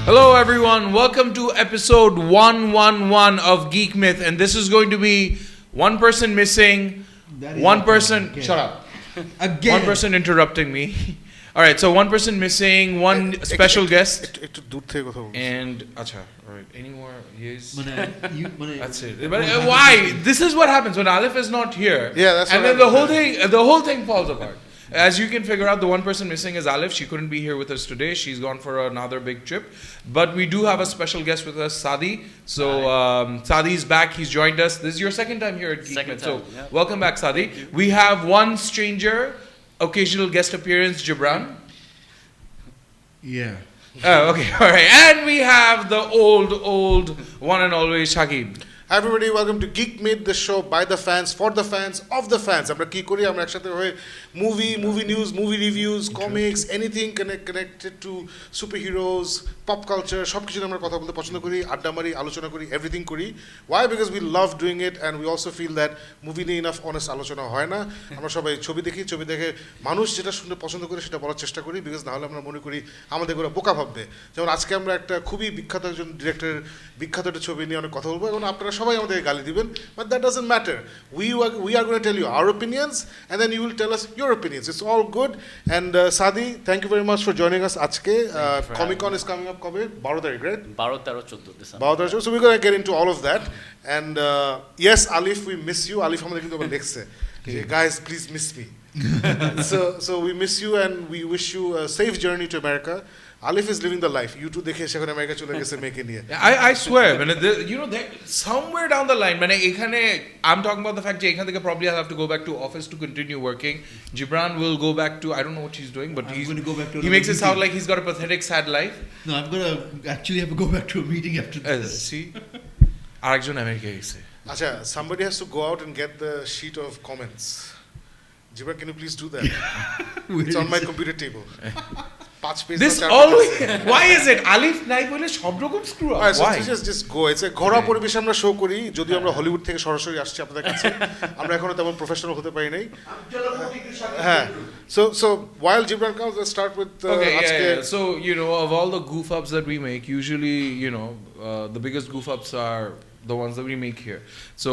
Hello, everyone. Welcome to episode 111 of Geek Myth, and this is going to be one person missing, one person. Again. Shut up. Again. One person interrupting me. All right, so one person missing, one special guest, একটু দূর থেকে কথা বলুন and acha. All right, any more? Yes. That's it. But But why? This is what happens when Aleph is not here. Yeah, that's and what then happens. the whole thing falls apart. As you can figure out, the one person missing is Aleph. She couldn't be here with us today. She's gone for another big trip. But we do have a special guest with us, Sadi. So Sadi's back. He's joined us. This is your second time here at Geek Myth. So welcome back, Sadi. We have one stranger, occasional guest appearance, Gibran. Yeah. Oh, okay, all right. And we have the old one and always Shakib. Hi everybody, welcome to Geek Myth, the show by the fans, for the fans, of the fans. আমরা কি করি আমরা একসাথে হয়ে movie news, movie reviews, comics, anything connected to superheroes, pop culture, সবকিছু আমরা কথা বলতে পছন্দ করি, আড্ডা মারি, আলোচনা করি, everything করি. Why? Because we love doing it and we also feel that movie নিয়ে enough honest আলোচনা হয় না. আমরা সবাই ছবি দেখে মানুষ যেটা শুনতে পছন্দ করে সেটা বলার চেষ্টা করি, because না হলে আমরা মনে করি আমাদের ওরা বোকা ভাববে. যেমন আজকে আমরা একটা খুবই বিখ্যাত একজন ডিরেক্টরের বিখ্যাত একটা ছবি নিয়ে অনেক কথা বলবো এবং আপনারা সবাই আমাদের গালি দিবেন, but that doesn't matter. We are going to tell you our opinions and then you will tell us your opinions. It's all good. And Sadi, thank you very much for joining us আজকে. Comic Con is coming up কবে? 12 তারিখ, right? 12, 13, 14 December. 12 তারিখ. So we're going to get into all of that. And yes, Alif, we miss you. Alif আমাদের কিন্তু আবার লিখছে, guys, please miss me. so we miss you and we wish you a safe journey to America. Alif is living the life. You too দেখে সেখানে America চলে গেছে মেয়েকে নিয়ে. I swear, man, somewhere down the line, man, I'm talking about the fact that ekhane probably I'll have to go back to office to continue working. Gibran will go back to, I don't know what he's doing, but I'm going to go back to he makes it sound like he's got a pathetic, sad life. No, I'm going to actually have to go back to a meeting after this. See? আরেকজন America গেছে. আচ্ছা, somebody has to go out and get the sheet of comments. Gibran, can you please do that? It's on my computer table. 5 pages. This always, why is it? Alif নাই বলে সব রকম screw up. Alright, so Why? just go. It's a ঘরোয়া পরিবেশে আমরা show করি, যদিও আমরা হলিউড থেকে সরাসরি আসছি আপনাদের কাছে, আমরা এখনো তেমন প্রফেশনাল হতে পারি নাই. হ্যাঁ, so while Gibran comes, let's start with Okay, আজকে. yeah. So, of all the goof ups that we make, usually, the biggest goof ups are the ones that we make here. So,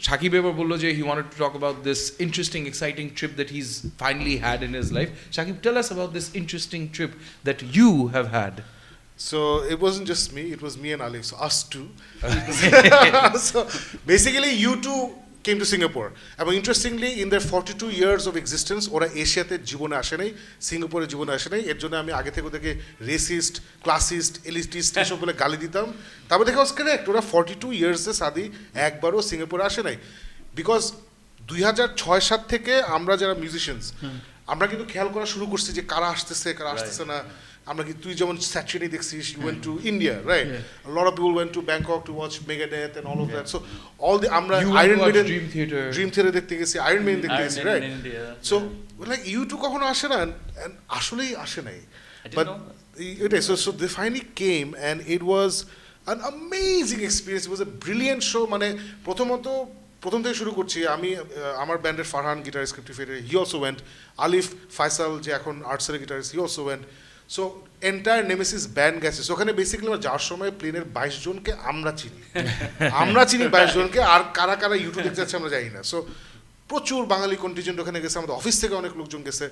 Shakib ever bollo je he wanted to talk about this interesting, exciting trip that he's finally had in his life. Shakib, tell us about this interesting trip that you have had. So it wasn't just me, it was me and Alif, so us two. So basically you two came to Singapore. And interestingly, in their 42 years of existence, ওরা এশিয়াতে জীবনে আসে নাই, সিঙ্গাপুরে জীবনে আসে নাই. এর জন্য আমি আগে থেকে ওদেরকে রেসিস্ট, ক্লাসিস্ট, এলিটিস্ট এসব বলে গালি দিতাম. তারপর দেখা was correct, ওরা 42 ইয়ার্সে সাদি একবারও সিঙ্গাপুরে আসে নাই. বিকজ 2006-7 থেকে আমরা যারা মিউজিশিয়ানস, আমরা কিন্তু খেয়াল করা শুরু করছি যে কারা আসতেছে না. আমরা কি তুই যেমন স্যাচুরি দেখছিস, you went to India, right? A lot of people went to Bangkok to watch Megadeth and all of that. So all the আমরা Iron Maiden Dream Theater দেখতে গেছি, Iron Maiden দেখতে গেছি, right? So like you two কখনো আসে না, and আসলেই আসে নাই. But so they finally came and it was an amazing experience. It was a brilliant show. মানে প্রথম থেকে শুরু করছি আমি, আমার ব্যান্ডের ফারহান গিটারিস্ট ক্রিপ্টিফেটে, he also went. Alif Faisal যে এখন আর্টসের guitarist, he also went. So entire Nemesis band গেছে. সো ওখানে বেসিক্যালি আমরা যাওয়ার সময় প্লেনের 22 জনকে আমরা চিনি 22 জনকে, আর কারা ইউটিউব দেখতে যাচ্ছে আমরা জানি না. সো প্রচুর বাঙালি কন্টিজেন্ট ওখানে গেছে, আমাদের অফিস থেকে অনেক লোকজন গেছে.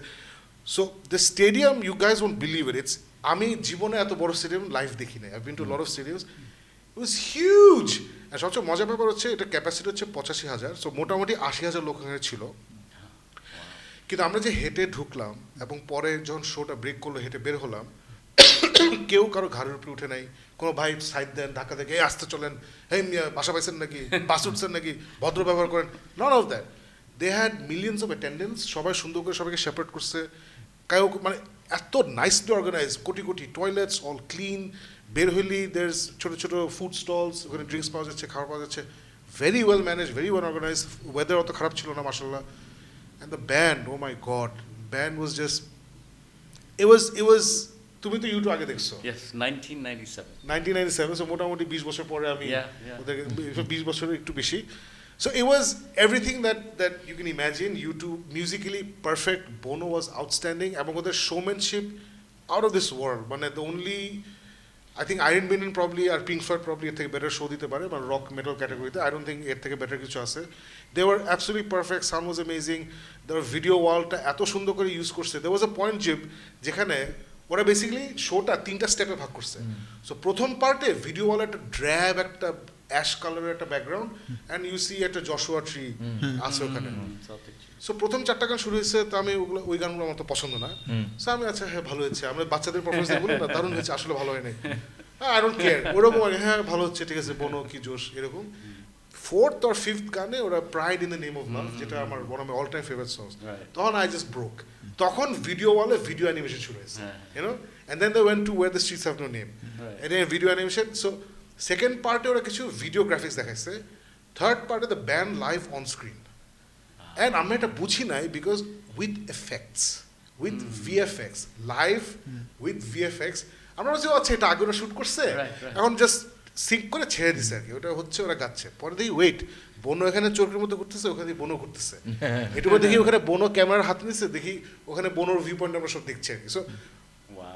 So the stadium, you guys won't believe it, আমি জীবনে এত বড় স্টেডিয়াম লাইভ দেখি নাই. I been to lot of stadiums, it was huge. আর সবচেয়ে মজার ব্যাপার হচ্ছে এটা ক্যাপাসিটি হচ্ছে 85,000, সো মোটামুটি 80,000 লোক এখানে ছিল. কিন্তু আমরা যে হেঁটে ঢুকলাম এবং পরে যখন শোটা ব্রেক করলো হেঁটে বের হলাম, কেউ কারো ঘাড়ের উপরে উঠে নাই. কোনো ভাই সাইড দেন, ধাক্কা দেখে আসতে চলেন, হেই বাসা পাইছেন নাকি, বাস উঠছেন নাকি, ভদ্র ব্যবহার করেন, none of that. They had millions of attendance, সবাই সুন্দর করে সবাইকে সেপারেট করছে. কেউ মানে এত nicely organise, crore toilets all clean. বের হইলি দের ছোটো ফুড স্টলস, ওখানে ড্রিঙ্কস পাওয়া যাচ্ছে, খাবার পাওয়া যাচ্ছে. Very well manage, very well organise. Weather অত খারাপ ছিল না মাশাল্লাহ. And the band, oh my god, band was just, it was তুমি তো ইউটিউব আগে দেখছো? Yes, 1997, so মোটামুটি 20 বছর পরে আমি ওদেরকে 20 বছরের একটু বেশি. So it was everything that you can imagine. YouTube musically perfect, Bono was outstanding, এবং ওদের showmanship out of this world. মানে the only I think Iron Maiden probably R Pink Floyd probably এর থেকে better show দিতে পারে মানে rock metal category তে I don't think এর থেকে better কিছু আছে they were absolutely perfect sound was amazing their video wallটা এত সুন্দর করে ইউজ করছে there was a point যেখানে ওরা বেসিক্যালি শোটা তিনটা স্টেপে ভাগ করছে সো প্রথম পার্টে ভিডিও ওয়াল একটা ড্র্যাব একটা অ্যাশ কালারের একটা ব্যাকগ্রাউন্ড এন্ড ইউ সি একটা জশুয়া ট্রি আছে ওখানে সো প্রথম চারটা গান শুরু হয়েছে তো আমি ওই গানগুলো আমার তো পছন্দ না সো আমি আচ্ছা হ্যাঁ ভালো হয়েছে আমরা বাচ্চাদের পারফরমেন্স বলি না দারুণ হয়েছে আসলে ভালো হয় নাই আই ডোন্ট কেয়ার ওরকম হ্যাঁ ভালো হচ্ছে ঠিক আছে বনো কি জোশ এরকম ফোর্থ অর ফিফথ গানে ওরা pride in the name of love যেটা আমার one of my all time favourite songs তখন আই জাস্ট ব্রোক তখন ভিডিও ওয়ালে ভিডিও অ্যানিমেশন শুরু হয়েছে you know and then they went to where the streets have no name and then video animation so second পার্টে ওরা কিছু video graphics দেখাইছে third পার্টে the band live on screen and আমরা এটা বুঝি নাই because with effects with VFX live with VFX আমরা বলছি আচ্ছা এটা আগে ওরা শুট করছে এখন জাস্ট সিঙ্ক করে ছেড়ে দিছে আর কি ওটা হচ্ছে ওরা গাচ্ছে পরে দেখি ওয়েট বনো এখানে চোখের মধ্যে ঘুরতেছে ওখানে বনো ঘুরতেছে এটুকু দেখি ওখানে বনো ক্যামেরার হাত নিচ্ছে দেখি ওখানে বনোর ভিউ পয়েন্ট আমরা সব দেখছি আর কি সো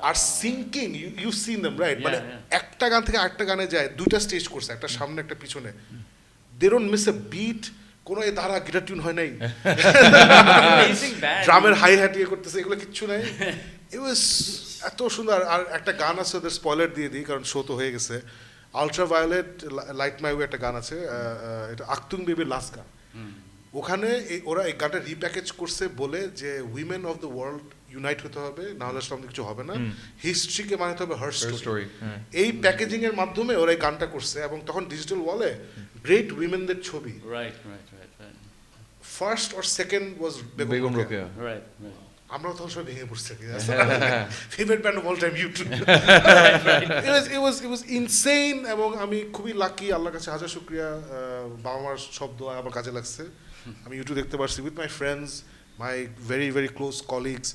আর sinking you seen them right মানে একটা গান থেকে আরেকটা গানে যায় দুইটা স্টেজ করছে একটা সামনে একটা পিছনে they don't miss a beat কোনো এই ধারা গিটার টিউন হয় নাই ড্রামের হাই হ্যাট ইয়ে করতেছে এগুলো কিচ্ছু নাই ইট ওয়াজ এত সুন্দর আর একটা গান আছে ওদের স্পয়লার দিয়ে দিই কারণ শো তো হয়ে গেছে আলট্রাভায়োলেট লাইট মাই ওয়ে একটা গান আছে এটা আক্তুং বেবির লাস্ট গান ওখানে ওরা এই গানটা রিপ্যাকেজ করছে বলে যে women of the world unite হতে হবে না হলে আসলে কিছু হবে না হিস্ট্রিকে মানতে হবে হার স্টোরি এই প্যাকেজিং এর মাধ্যমে ওরা এই গানটা করছে এবং তখন ডিজিটাল ওয়ালে গ্রেট উইমেনদের ছবি ফার্স্ট অর সেকেন্ড ওয়াজ বেগম রোকেয়া আমরাও তখন সব ভেঙে পড়ছি favourite band of all time YouTube it was insane এবং আমি খুবই লাকি আল্লাহর কাছে হাজার শুকরিয়া বাবা মার সব দোয়া আমার কাজে লাগছে আমি ইউটিউব দেখতে পারছি with my friends my very very close colleagues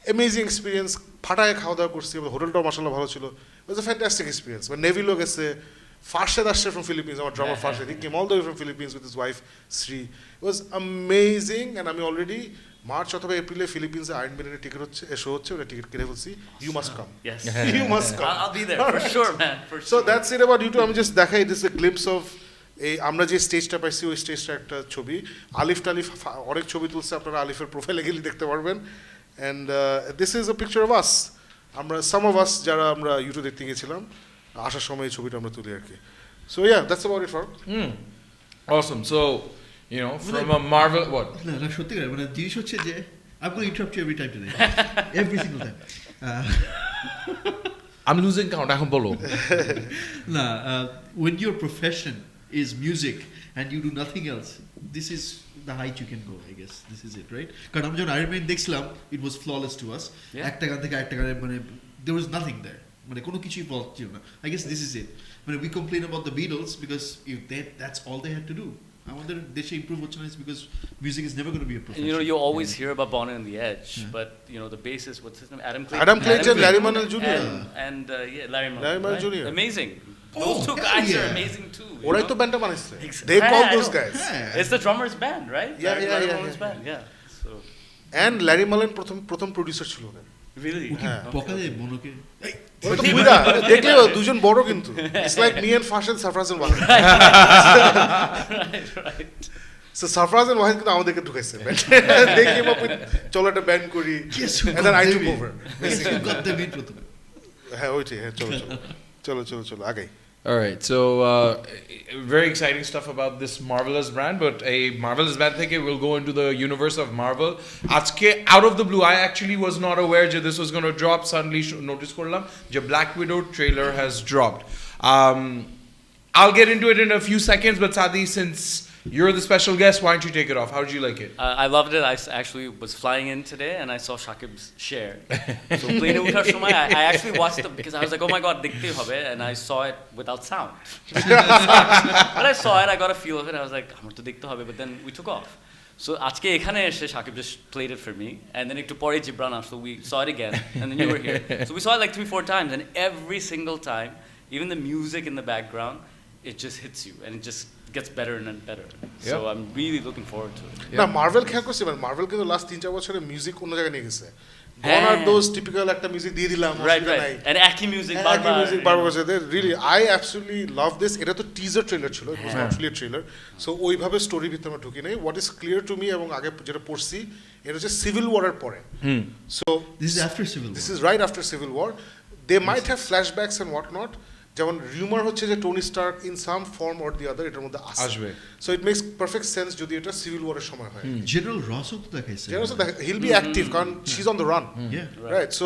amazing experience ফাটায় খাওয়া দাওয়া করছি হোটেলটাও মাসাল্লাহ ভালো ছিল ইট ওয়াজ এ ফ্যান্টাস্টিক এক্সপিরিয়েন্স নেভিলও গেছে Farshad আসছে from Philippines আমার ড্রামার Farshad he came all the way from Philippines with his wife Sri it was amazing and আমি অলরেডি মার্চ অথবা এপ্রিলে ফিলিপিন্সে আয়রন মেডেনের টিকিট হচ্ছে শো হচ্ছে ওটা টিকিট কিনে ফেলছি you must come you must come I'll be there for sure man for sure so that's it about YouTube আমি জাস্ট দেখাই দিস এ গ্লিপস অফ এই আমরা যে স্টেজটা পাইছি ওই স্টেজটা একটা ছবি আলিফ টালিফ অনেক ছবি তুলছে আপনারা আলিফের প্রোফাইলে গেলে দেখতে পারবেন and this is a picture of us আমরা সাম অফ আস যারা আমরা ইউটিউব দেখতে গেছিলাম আসার সময় এই ছবিটা আমরা তুলি আর কি so yeah that's about it for awesome so you know from a Marvel what না সত্যি করে মানে জিনিস হচ্ছে যে I'm going to interrupt you every time today every single time I'm losing count এখন বলো না when your profession is music and you do nothing else this is the height you can go I guess this is it right কারণ আমরা যখন Iron Man দেখছিলাম it was flawless to us একটা গান থেকে আরেকটা গানে মানে there was nothing there মানে কোনো কিছুই ফল ছিল না I guess this is it মানে we complain about the Beatles because if that's all they had to do আমাদের দেশে improve হচ্ছে না is because music is never going to be a profession and you always hear about Bonnet and the Edge but the bassist what's his name Adam Clayton Larry Mullen Jr. and Larry Mullen Jr. amazing those two guys are amazing too ওরাই তো ব্যান্ডটা বানাইছে they call those guys it's the drummer's band right Larry Mullen's band so and Larry Mullen প্রথম producer ছিল ওদের really বকা দেয় মনোকে ওই তো বুইরা দেখলে দুজন বড় কিন্তু it's like me and Farshad Sarfraz and Wahid right so Sarfraz and Wahid কিন্তু আমাদেরকে ঢুকাইছে they came up with চলো একটা ব্যান্ড করি and then I took over basically got them in প্রথমে হ্যাঁ ওইটাই হ্যাঁ চলো আগে all right so very exciting stuff about this Marvelous brand but a Marvelous brand থেকে will go into the universe of Marvel আজকে out of the blue I actually was not aware that this was going to drop suddenly notice করলাম যে Black Widow trailer has dropped I'll get into it in a few seconds but Sadi since you're the special guest why don't you take it off how did you like it I loved it I actually was flying in today and I saw Shakib's share so plane e uthar shomoy I actually watched it because I was like oh my god dekhte hobe and I saw it without sound but I saw it I got a feel of it I was like amar to dekhte hobe but then we took off so আজকে এখানে এসে Shakib just played it for me and then একটু পরে Jibran so we saw it again and then you were here so we saw it like 3-4 times and every single time even the music in the background it just hits you and it just gets better and better so I'm really looking forward to it না Marvel খেয়াল করছি মানে Marvel কিন্তু last 3-4 বছরে music অন্য জায়গায় নিয়ে গেছে Gone are হ্যাঁ। those typical একটা মিউজিক দিয়ে দিলাম Right, অসুবিধা নাই। right. And একই music একই বারবার। music বারবার বাজে। Really, I absolutely love this. এটা তো টিজার ট্রেলার ছিল, it was not really a trailer. So ওইভাবে স্টোরি ভিতরে আমরা ঢুকি নাই। What is clear to me এবং আগে যেটা পড়ছি, এটা হচ্ছে সিভিল ওয়ারের পরে। So This is after Civil War. this is right after Civil War. They might have flashbacks and whatnot. যেমন রিউমার হচ্ছে যে Tony Stark in some form or the other এটার মধ্যে আসবে। So it makes perfect sense যদি এটা civil ওয়ারের সময় হয়। General Ross তো দেখাইছে। He'll be active কারণ she's on the run. Yeah. Right. So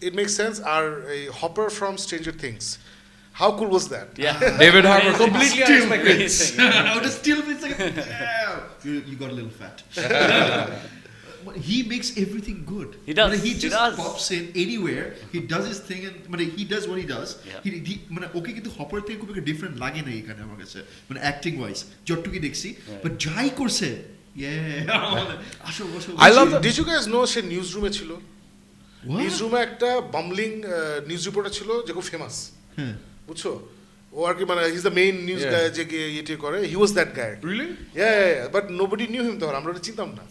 it makes sense. Our Hopper from Stranger Things. How cool was that? Yeah. David Harbour, completely unexpected. Amazing. I would have still been like, you got a little fat. But he makes everything good. He does, He he just does. pops in anywhere. He does his thing, and he does what he does. Yeah. He okay, কিন্তু hopper থেকে খুব একটা different লাগে না এখানে আমার কাছে, মানে অ্যাক্টিং ওয়াইজ যতটুকু দেখছি, বাট যাই করছে, আসো বসো। I love the- Did you guys know say news রুমে ছিল? What? নিউজ রুমে একটা বাম্বলিং নিউজ রিপোর্টার ছিল যে খুব ফেমাস, হ্যাঁ। বুঝছো? ও আর কি মানে he is the main news Yeah. Guy যে ইয়ে করে, he was that guy. Really? But nobody knew him, তখন আমরা ওটা চিনতাম না।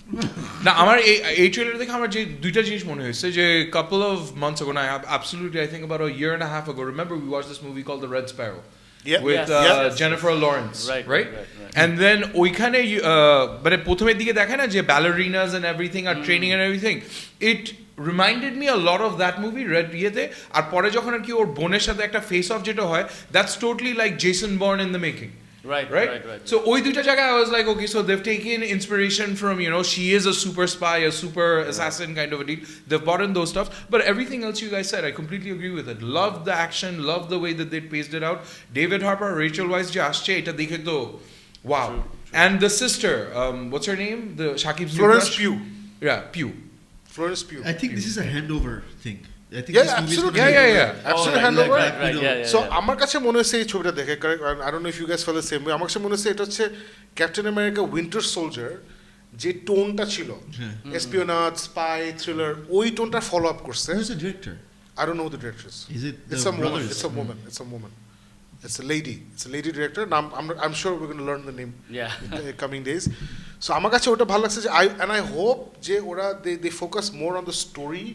না আমার এই ট্রেলার দেখে আমার যে দুইটা জিনিস মনে হয়েছে যে couple of months ago, absolutely I think about a year and a half ago, remember we watched this movie called The Red Sparrow with Yes. Yes. Jennifer Lawrence, Right. And then ওইখানে মানে প্রথমের দিকে দেখায় না যে ballerinas and everything are training and everything, it reminded me a lot of that movie Red ইয়েতে। আর পরে যখন আর কি ওর বোনের সাথে একটা ফেস অফ যেটা হয়, that's totally like Jason Bourne in the making. Right. So ওই দুইটা জায়গায় I was like, okay, so they've taken inspiration from, she is a super spy, a super assassin kind of a deal. They've brought in those stuff, but everything else you guys said, I completely agree with it. Love the action, love the way that they paced it out. David Harbour, Rachel Weisz যে আসছে এটা দেখে তো wow. And the sister, what's her name? The Shakib's new Florence crush? Pugh. Yeah, Pugh. Florence Pugh. I think this is a handover thing. I think Yeah, this movie is absolutely. gonna be- Yeah. Absolute Oh, handover. right, yeah. So আমার কাছে মনে হচ্ছে এই ছবিটা দেখে, I don't know if you guys feel the same way, আমার কাছে মনে হচ্ছে এটা হচ্ছে ক্যাপ্টেন আমেরিকা উইন্টার সোলজার যে টোনটা ছিল, এসপিওনাজ, স্পাই, থ্রিলার, ওই টোনটা ফলো আপ করছে। Who's the director? I don't know who the director is. Is it It's the a woman. brothers? It's a woman. It's a woman. It's a lady. It's a lady director. Now I'm sure we're going to learn the name Yeah. in the coming days. So আমার কাছে ওটা ভালো লাগছে যে I hope যে ওরা they focus more on the story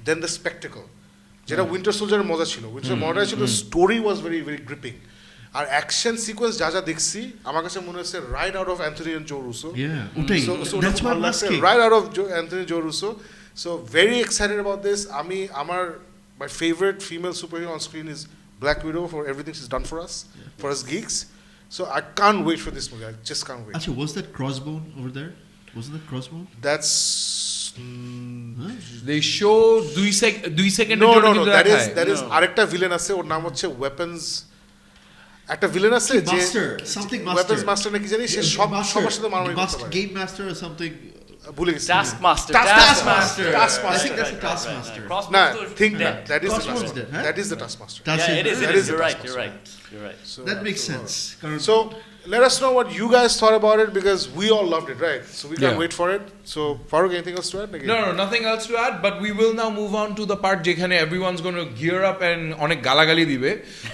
than the spectacle. যেটা winter সোলজারের মজা ছিল, উইন্টার মজা ছিল, story was very very gripping. আর অ্যাকশন সিকোয়েন্স যা যা দেখছি আমার কাছে মনে হচ্ছে right out of Anthony Joe Russo. Yeah, ওটাই। That's why I'm asking. Right out of Anthony Joe Russo. So very excited about this. আমার my favorite female superhero on screen is Black Widow for everything she's done for us geeks. So I can't wait for this movie. I just can't wait. Actually, was that Crossbone over there? Wasn't that Crossbone? That's They show দুই সেকেন্ডের no জন্য no no কিন্তু that দেখায়। is আরেকটা villain আছে, ওর নাম হচ্ছে weapons, একটা ভিলেন আছে যে Master, something master. Weapons master নাকি জানি, সে সবার সাথে মারামারি করতে পারে। Game Master or something. ভুলে গেছি। Taskmaster. Taskmaster. Taskmaster. I think that's a Right. Taskmaster. না, Crossmaster think dead. that is the Crossbone's Taskmaster. dead, huh? That is the Taskmaster. That's Yeah, it is. That is the You're right. Taskmaster. You're right. So That makes sense. কারণ- So let us know what you guys thought about it, because we all loved it, right? So we can't Yeah. wait for it. So Farooq, anything else to add? No, nothing else to add, but we will now move on to the part যেখানে everyone's going to gear up and অনেক গালাগালি দিবে.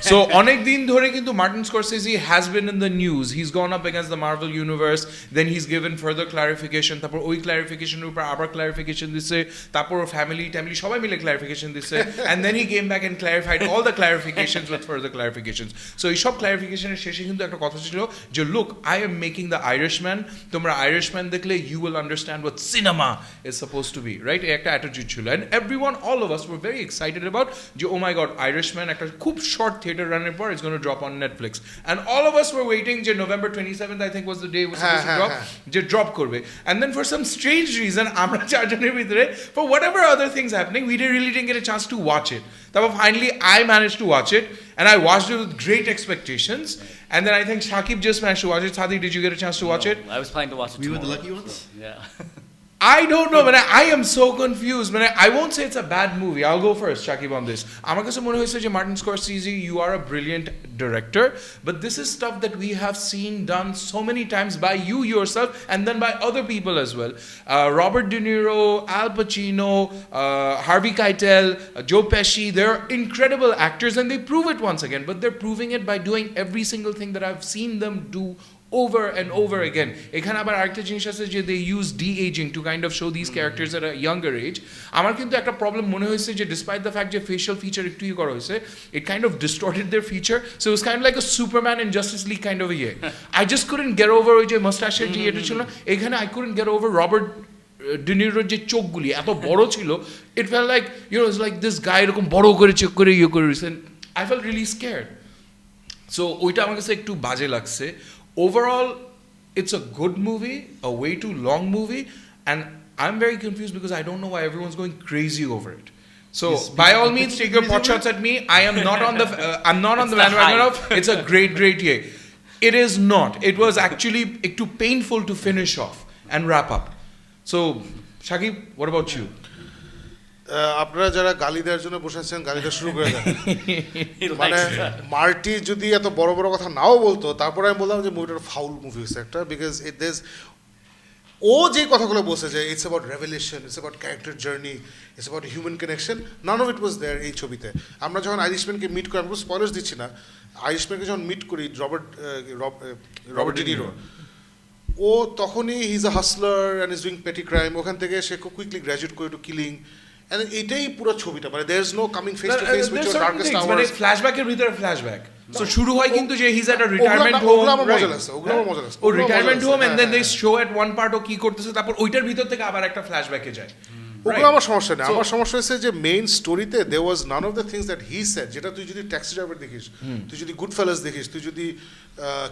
So অনেক দিন ধরে কিন্তু Martin Scorsese has been in the news. He's gone up against the Marvel universe, then he's given further clarification, তারপর ওই clarification এর উপর আবার clarification দিছে, তারপর family সবাই মিলে clarification দিছে, and then he came back and clarified all the clarifications with further clarifications. So এই সব clarification এর শেষে কিন্তু একটা কথা ছিল যে look, I am making the Irishman, তোমরা Irishman দেখলে you will understand what cinema is supposed to be, right? একটা attitude ছিল, and everyone, all of us were very excited about যে oh my god, Irishman একটা খুব short theater run এর পর it's going to drop on Netflix, and all of us were waiting যে November 27th I think was the day it was supposed to drop, যে drop করবে, and then for some strange reason আমরা চারজনের ভিতরে for whatever other things happening we really didn't get a chance to watch it. তারপর finally I managed to watch it, and I watched it with great expectations, and then I think Shakib just managed to watch it. Sadi, did you get a chance to watch it? I was planning to watch it We were the tomorrow. lucky ones? Yeah. I don't know, man. I am so confused, man. I won't say it's a bad movie. I'll go first, Shakib, on this. আমার কাছে মনে হয়েছে যে Martin Scorsese, you are a brilliant director, but this is stuff that we have seen done so many times by you yourself and then by other people as well. Robert De Niro, Al Pacino, Harvey Keitel, Joe Pesci, they're incredible actors and they prove it once again, but they're proving it by doing every single thing that I've seen them do over and over again. এখানে আবার আরেকটা জিনিস আছে যে they use de-aging to kind of show these characters at a younger age. আমার কিন্তু একটা problem মনে হয়েছে যে despite the fact যে facial feature একটু করা হয়েছে, it kind of distorted their feature, so it was kind of like a Superman and Justice League kind of a year. I just couldn't get over ওই যে mustache যে এটা ছিল না, এখানে I couldn't get over Robert De Niroর যে চোখগুলি এত বড় ছিল, it felt like, you know, it's like this guy এরকম বড় করে চোখ করে করে and I felt really scared. So ওইটা আমার কাছে একটু বাজে লাগছে. Overall, it's a good movie, a way too long movie, and I'm very confused because I don't know why everyone's going crazy over it. So by all means, take your pot shots at me. I am not on the I'm not on the bandwagon of it's a great year. It is not. It was actually too painful to finish off and wrap up. So, Shakib, what about you? আপনারা যারা গালি দেওয়ার জন্য বসে আছেন গালি দেওয়া শুরু করে দেন মানে মার্টি যদি এত বড় বড় কথা নাও বলতো তারপরে আমি বললাম যে মুভিটা ফাউল মুভি হয়েছে একটা বিকজ ইট দেজ ও যে কথাগুলো বলছে যে it's about revelation it's about character journey it's about human connection none of it was there এই ছবিতে আমরা যখন আইরিশম্যানকে মিট করি আমি স্পয়লার্স দিচ্ছি না আইরিশম্যানকে যখন মিট করি রবার্ট ডি নিরো ও তখনই he is a hustler and is doing petty crime ওখান থেকে সে খুব কুইকলি গ্র্যাজুয়েট করে টু কিলিং and এটাই পুরো ছবিটা মানে there is no coming face to face with your darkest hours মানে ফ্ল্যাশব্যাকের ভিতরে ফ্ল্যাশব্যাক সো শুরু হয় কিন্তু যে he is at a retirement home ওগুলো আমার মজা লাগছে ও retirement home and then they show at one part ও কি করতেছে তারপর ওইটার ভিতর থেকে আবার একটা ফ্ল্যাশব্যাকে যায় ওগুলো আমার সমস্যা নেই আমার সমস্যা হচ্ছে যে মেইন স্টোরিতে they was none of the things that he said যেটা তুই যদি ট্যাক্সি ড্রাইভার দেখিস তুই যদি গুড ফেলাস দেখিস তুই যদি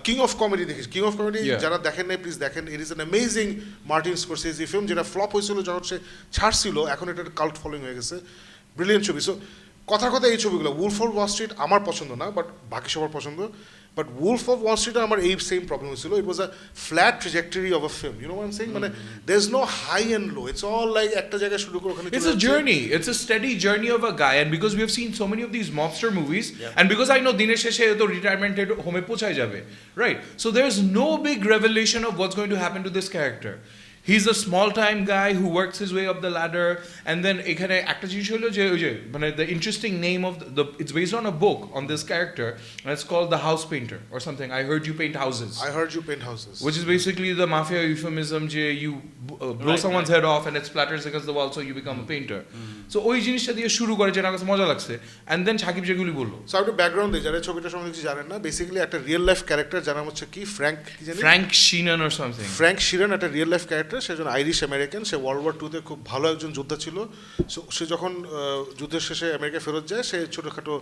কিং অফ কমেডি দেখিস কিং অফ কমেডি যারা দেখেন নাই প্লিজ দেখেন it is an amazing Martin Scorsese film যেটা ফ্লপ হয়েছিল যখন সে ছাড়ছিল এখন এটা কাল্ট ফলোইং হয়ে গেছে ব্রিলিয়েন্ট ছবি সো কথার কথা এই ছবিগুলো উলফ অফ ওয়াল স্ট্রিট আমার পছন্দ না বাট বাকি সবার পছন্দ বাট উলফ অফ ওয়াল স্ট্রিটে আমার এই সেম প্রবলেম হয়েছিল it was a flat trajectory of a film you know what I am saying মানে there is no high and low it's all like একটা জায়গায় শুরু করে ওখানে it's a journey it's a steady journey of a guy and because we have seen so many of these monster movies and because I know দিনের শেষে তো retirement হোমে পৌঁছায় যাবে right so there is no big revelation of what's going to happen to this character. He's a small-time guy who works his way up the ladder, and then এখানে একটা জিনিস হলো যে ওই যে মানে the interesting name of the it's based on a book on this character, and it's called The House Painter or something. I heard you paint houses. I heard you paint houses. Which is basically the mafia euphemism যে you blow someone's head off and it splatters against the wall, so you become a painter. So ওই জিনিসটা দিয়ে শুরু করে যেটা আমার কাছে মজা লাগছে, and then সাকিব যেগুলি বললো. So একটু ব্যাকগ্রাউন্ড দিই যারা ছবিটা সম্বন্ধে কিছু জানেন না বেসিক্যালি একটা রিয়েল লাইফ ক্যারেক্টার যার নাম হচ্ছে কি Frank Sheenan or something. Frank Sheeran একটা রিয়েল লাইফ ক্যারেক্টার সে একজন আইরিশ আমেরিকান সে ওয়ার্ল্ড ওয়ার টুতে খুব ভালো একজন যোদ্ধা ছিল সে যখন যুদ্ধের শেষে আমেরিকা ফেরত যায় সে ছোটোখাটো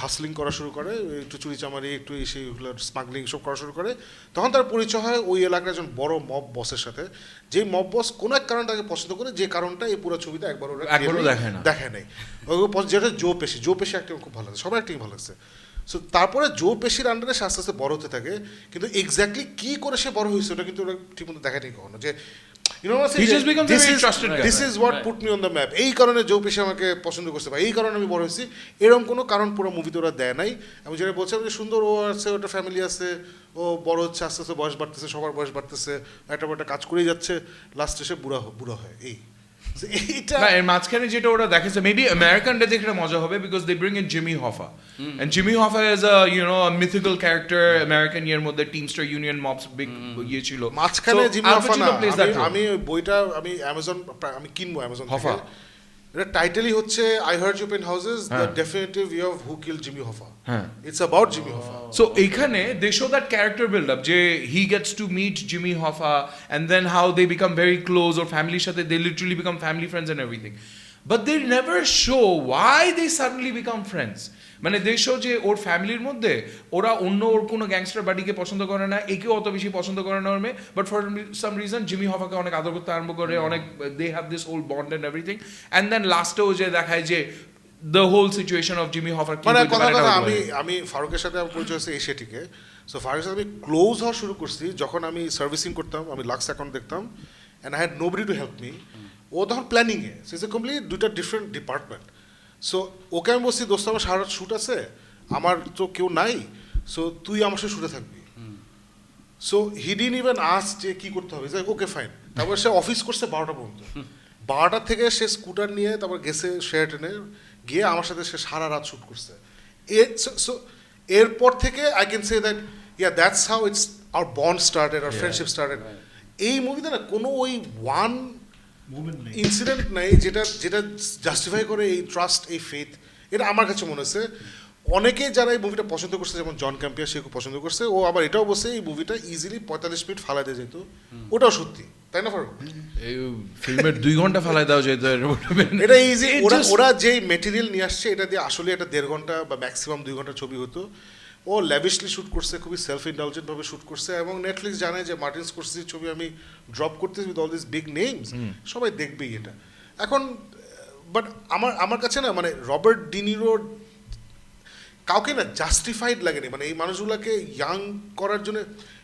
হাসলিং করা শুরু করে একটু চুরি চামারি একটু সেইগুলো স্মাগলিং সব করা শুরু করে তখন তার পরিচয় হয় ওই এলাকার একজন বড় মব বসের সাথে যেই মব বস কোনো এক কারণ তাকে পছন্দ করে যে কারণটা এই পুরো ছবিতে একবারও দেখায় নাই যেটা জো পেশি একটা খুব ভালো লাগছে সবার অ্যাক্টিং ভালো লাগছে সো তারপরে জো পেশির আন্ডারে সে আস্তে আস্তে বড় হতে থাকে কিন্তু এক্স্যাক্টলি কি করে সে বড় হয়েছে ওটা কিন্তু ওরা ঠিকমতো দেখায়নি কখনো যে you know what he just becomes a very trusted guy this is what put me on the map এই কারণে জো পেশি আমাকে পছন্দ করতে পারে এই কারণে আমি বড় হয়েছি এরকম কোনো কারণ পুরো মুভিতে ওরা দেয় নাই আমি যেটা বলছিলাম যে সুন্দর ও আছে ওটা ফ্যামিলি আছে ও বড় হচ্ছে আস্তে আস্তে বয়স বাড়তেছে সবার বয়স বাড়তেছে একটা কাজ করেই যাচ্ছে লাস্টে সে বুড়া হয় এই না এর মাঝখানে যেটা ওরা দেখেছে মেবি আমেরিকানটা দেখলে মজা হবে because they bring in Jimmy Hoffa and Jimmy Hoffa is a you know a mythical character American ইয়ার মধ্যে টিমস্টার ইউনিয়ন মবস বিগ ইয়ে ছিল মাঝখানে জিমি হফা না আমি বইটা আমি আমি কিনবো অ্যামাজন থেকে এটা টাইটেলই হচ্ছে I heard you paint houses the definitive way of who kill Jimmy Hoffa it's about Jimmy Hoffa so এইখানে they show that character build up যে he gets to meet Jimmy Hoffa and then how they become very close ওর ফ্যামিলির সাথে they literally become family friends and everything but they never show why they suddenly become friends মানে they show যে ওর ফ্যামিলির মধ্যে ওরা অন্য ওর কোনো গ্যাংস্টার বাড়িকে পছন্দ করে না একেও অত বেশি পছন্দ করে না ওর মেয়ে but for some reason Jimmy হফাকে অনেক আদর করতে আরম্ভ করে অনেক they have this whole bond and everything and then লাস্টেও যে দেখায় যে the whole situation of Jimmy হফার মানে কথা আমি ফারুকের সাথে আমার পরিচয় হচ্ছে এশিয়াটিকে সো ফারুকের সাথে আমি ক্লোজ হওয়া শুরু করছি যখন আমি সার্ভিসিং করতাম আমি লাক্স অ্যাকাউন্ট দেখতাম and I had nobody to help me ও তখন প্ল্যানিংয়ে সো ইটস এ কমপ্লিট দুইটা ডিফারেন্ট ডিপার্টমেন্ট সো ওকে আমি বলছি দোস্ত আমার সারা শ্যুট আছে আমার তো কেউ নাই সো তুই আমার সাথে শুটে থাকবি so he didn't even ask যে কী করতে হবে ওকে ফাইন তারপর সে অফিস করছে 12টা পর্যন্ত 12টা থেকে সে স্কুটার নিয়ে তারপর গেছে শেয়ার ট্রেনে গিয়ে আমার সাথে সে সারা রাত শ্যুট করছে সো এরপর থেকে I can say that that's how it's our bond started, our Yeah. friendship started. Right. এই মুভিতে না কোনো ওই ওয়ান মোমেন্ট নেই ইনসিডেন্ট নাই যেটা জাস্টিফাই করে এই ট্রাস্ট, এই ফেথ। এটা আমার কাছে মনে হচ্ছে অনেকে যারা এই মুভিটা পছন্দ করছে, যেমন জন ক্যাম্পিয়ার, সে খুব পছন্দ করছে। ও আবার এটাও বলছে এই মুভিটা ইজিলি 45 মিনিট ফালা দিয়ে যেত। ওটাও সত্যি, তাই না ফারুক? এই ফিল্মের 2 ঘন্টা ফেলাই দাও যেত। এটা ইজি, ওরা যেই মেটেরিয়াল নিয়ে আসছে এটা দিয়ে আসলে একটা 1.5 ঘন্টা বা ম্যাক্সিমাম 2 ঘন্টার ছবি হতো। ও ল্যাভিশলি শ্যুট করছে, খুবই সেলফ ইন্ডালজেন্ট ভাবে শ্যুট করছে, এবং নেটফ্লিক্স জানে যে মার্টিন স্করসেজির ছবি আমি ড্রপ করতেছি with all this big names, সবাই দেখবেই এটা। এখন বাট আমার কাছে না মানে রবার্ট ডিনিরো কাউকে না জাস্টিফাইড লাগেনি, মানে এই মানুষগুলোকে ইয়াং করার জন্য,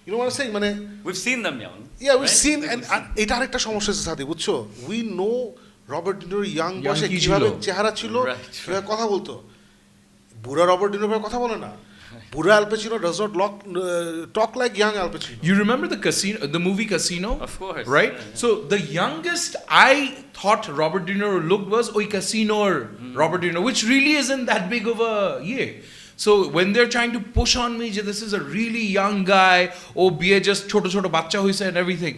you know what I saying, মানে We've seen them young. We've seen, and এটা আরেকটা সমস্যা আছে সাথে, বুঝছো? We know Robert De Niro young বয়সে কি কিভাবে ছিল? চেহারা ছিল, Right. কিভাবে কথা বলতো। বুড়া রবার্ট ডিনিরো ভাবে কথা বলে না। বুড়া আল Pacino does not talk like young Al Pacino. You remember the movie Casino? Of course. Right? Yeah. So the youngest I thought Robert De Niro looked was Oi Casino Robert De Niro, which really isn't that big of a So when they're trying to push on me, this is a really young guy, oh be just choto choto bachcha hoise and everything,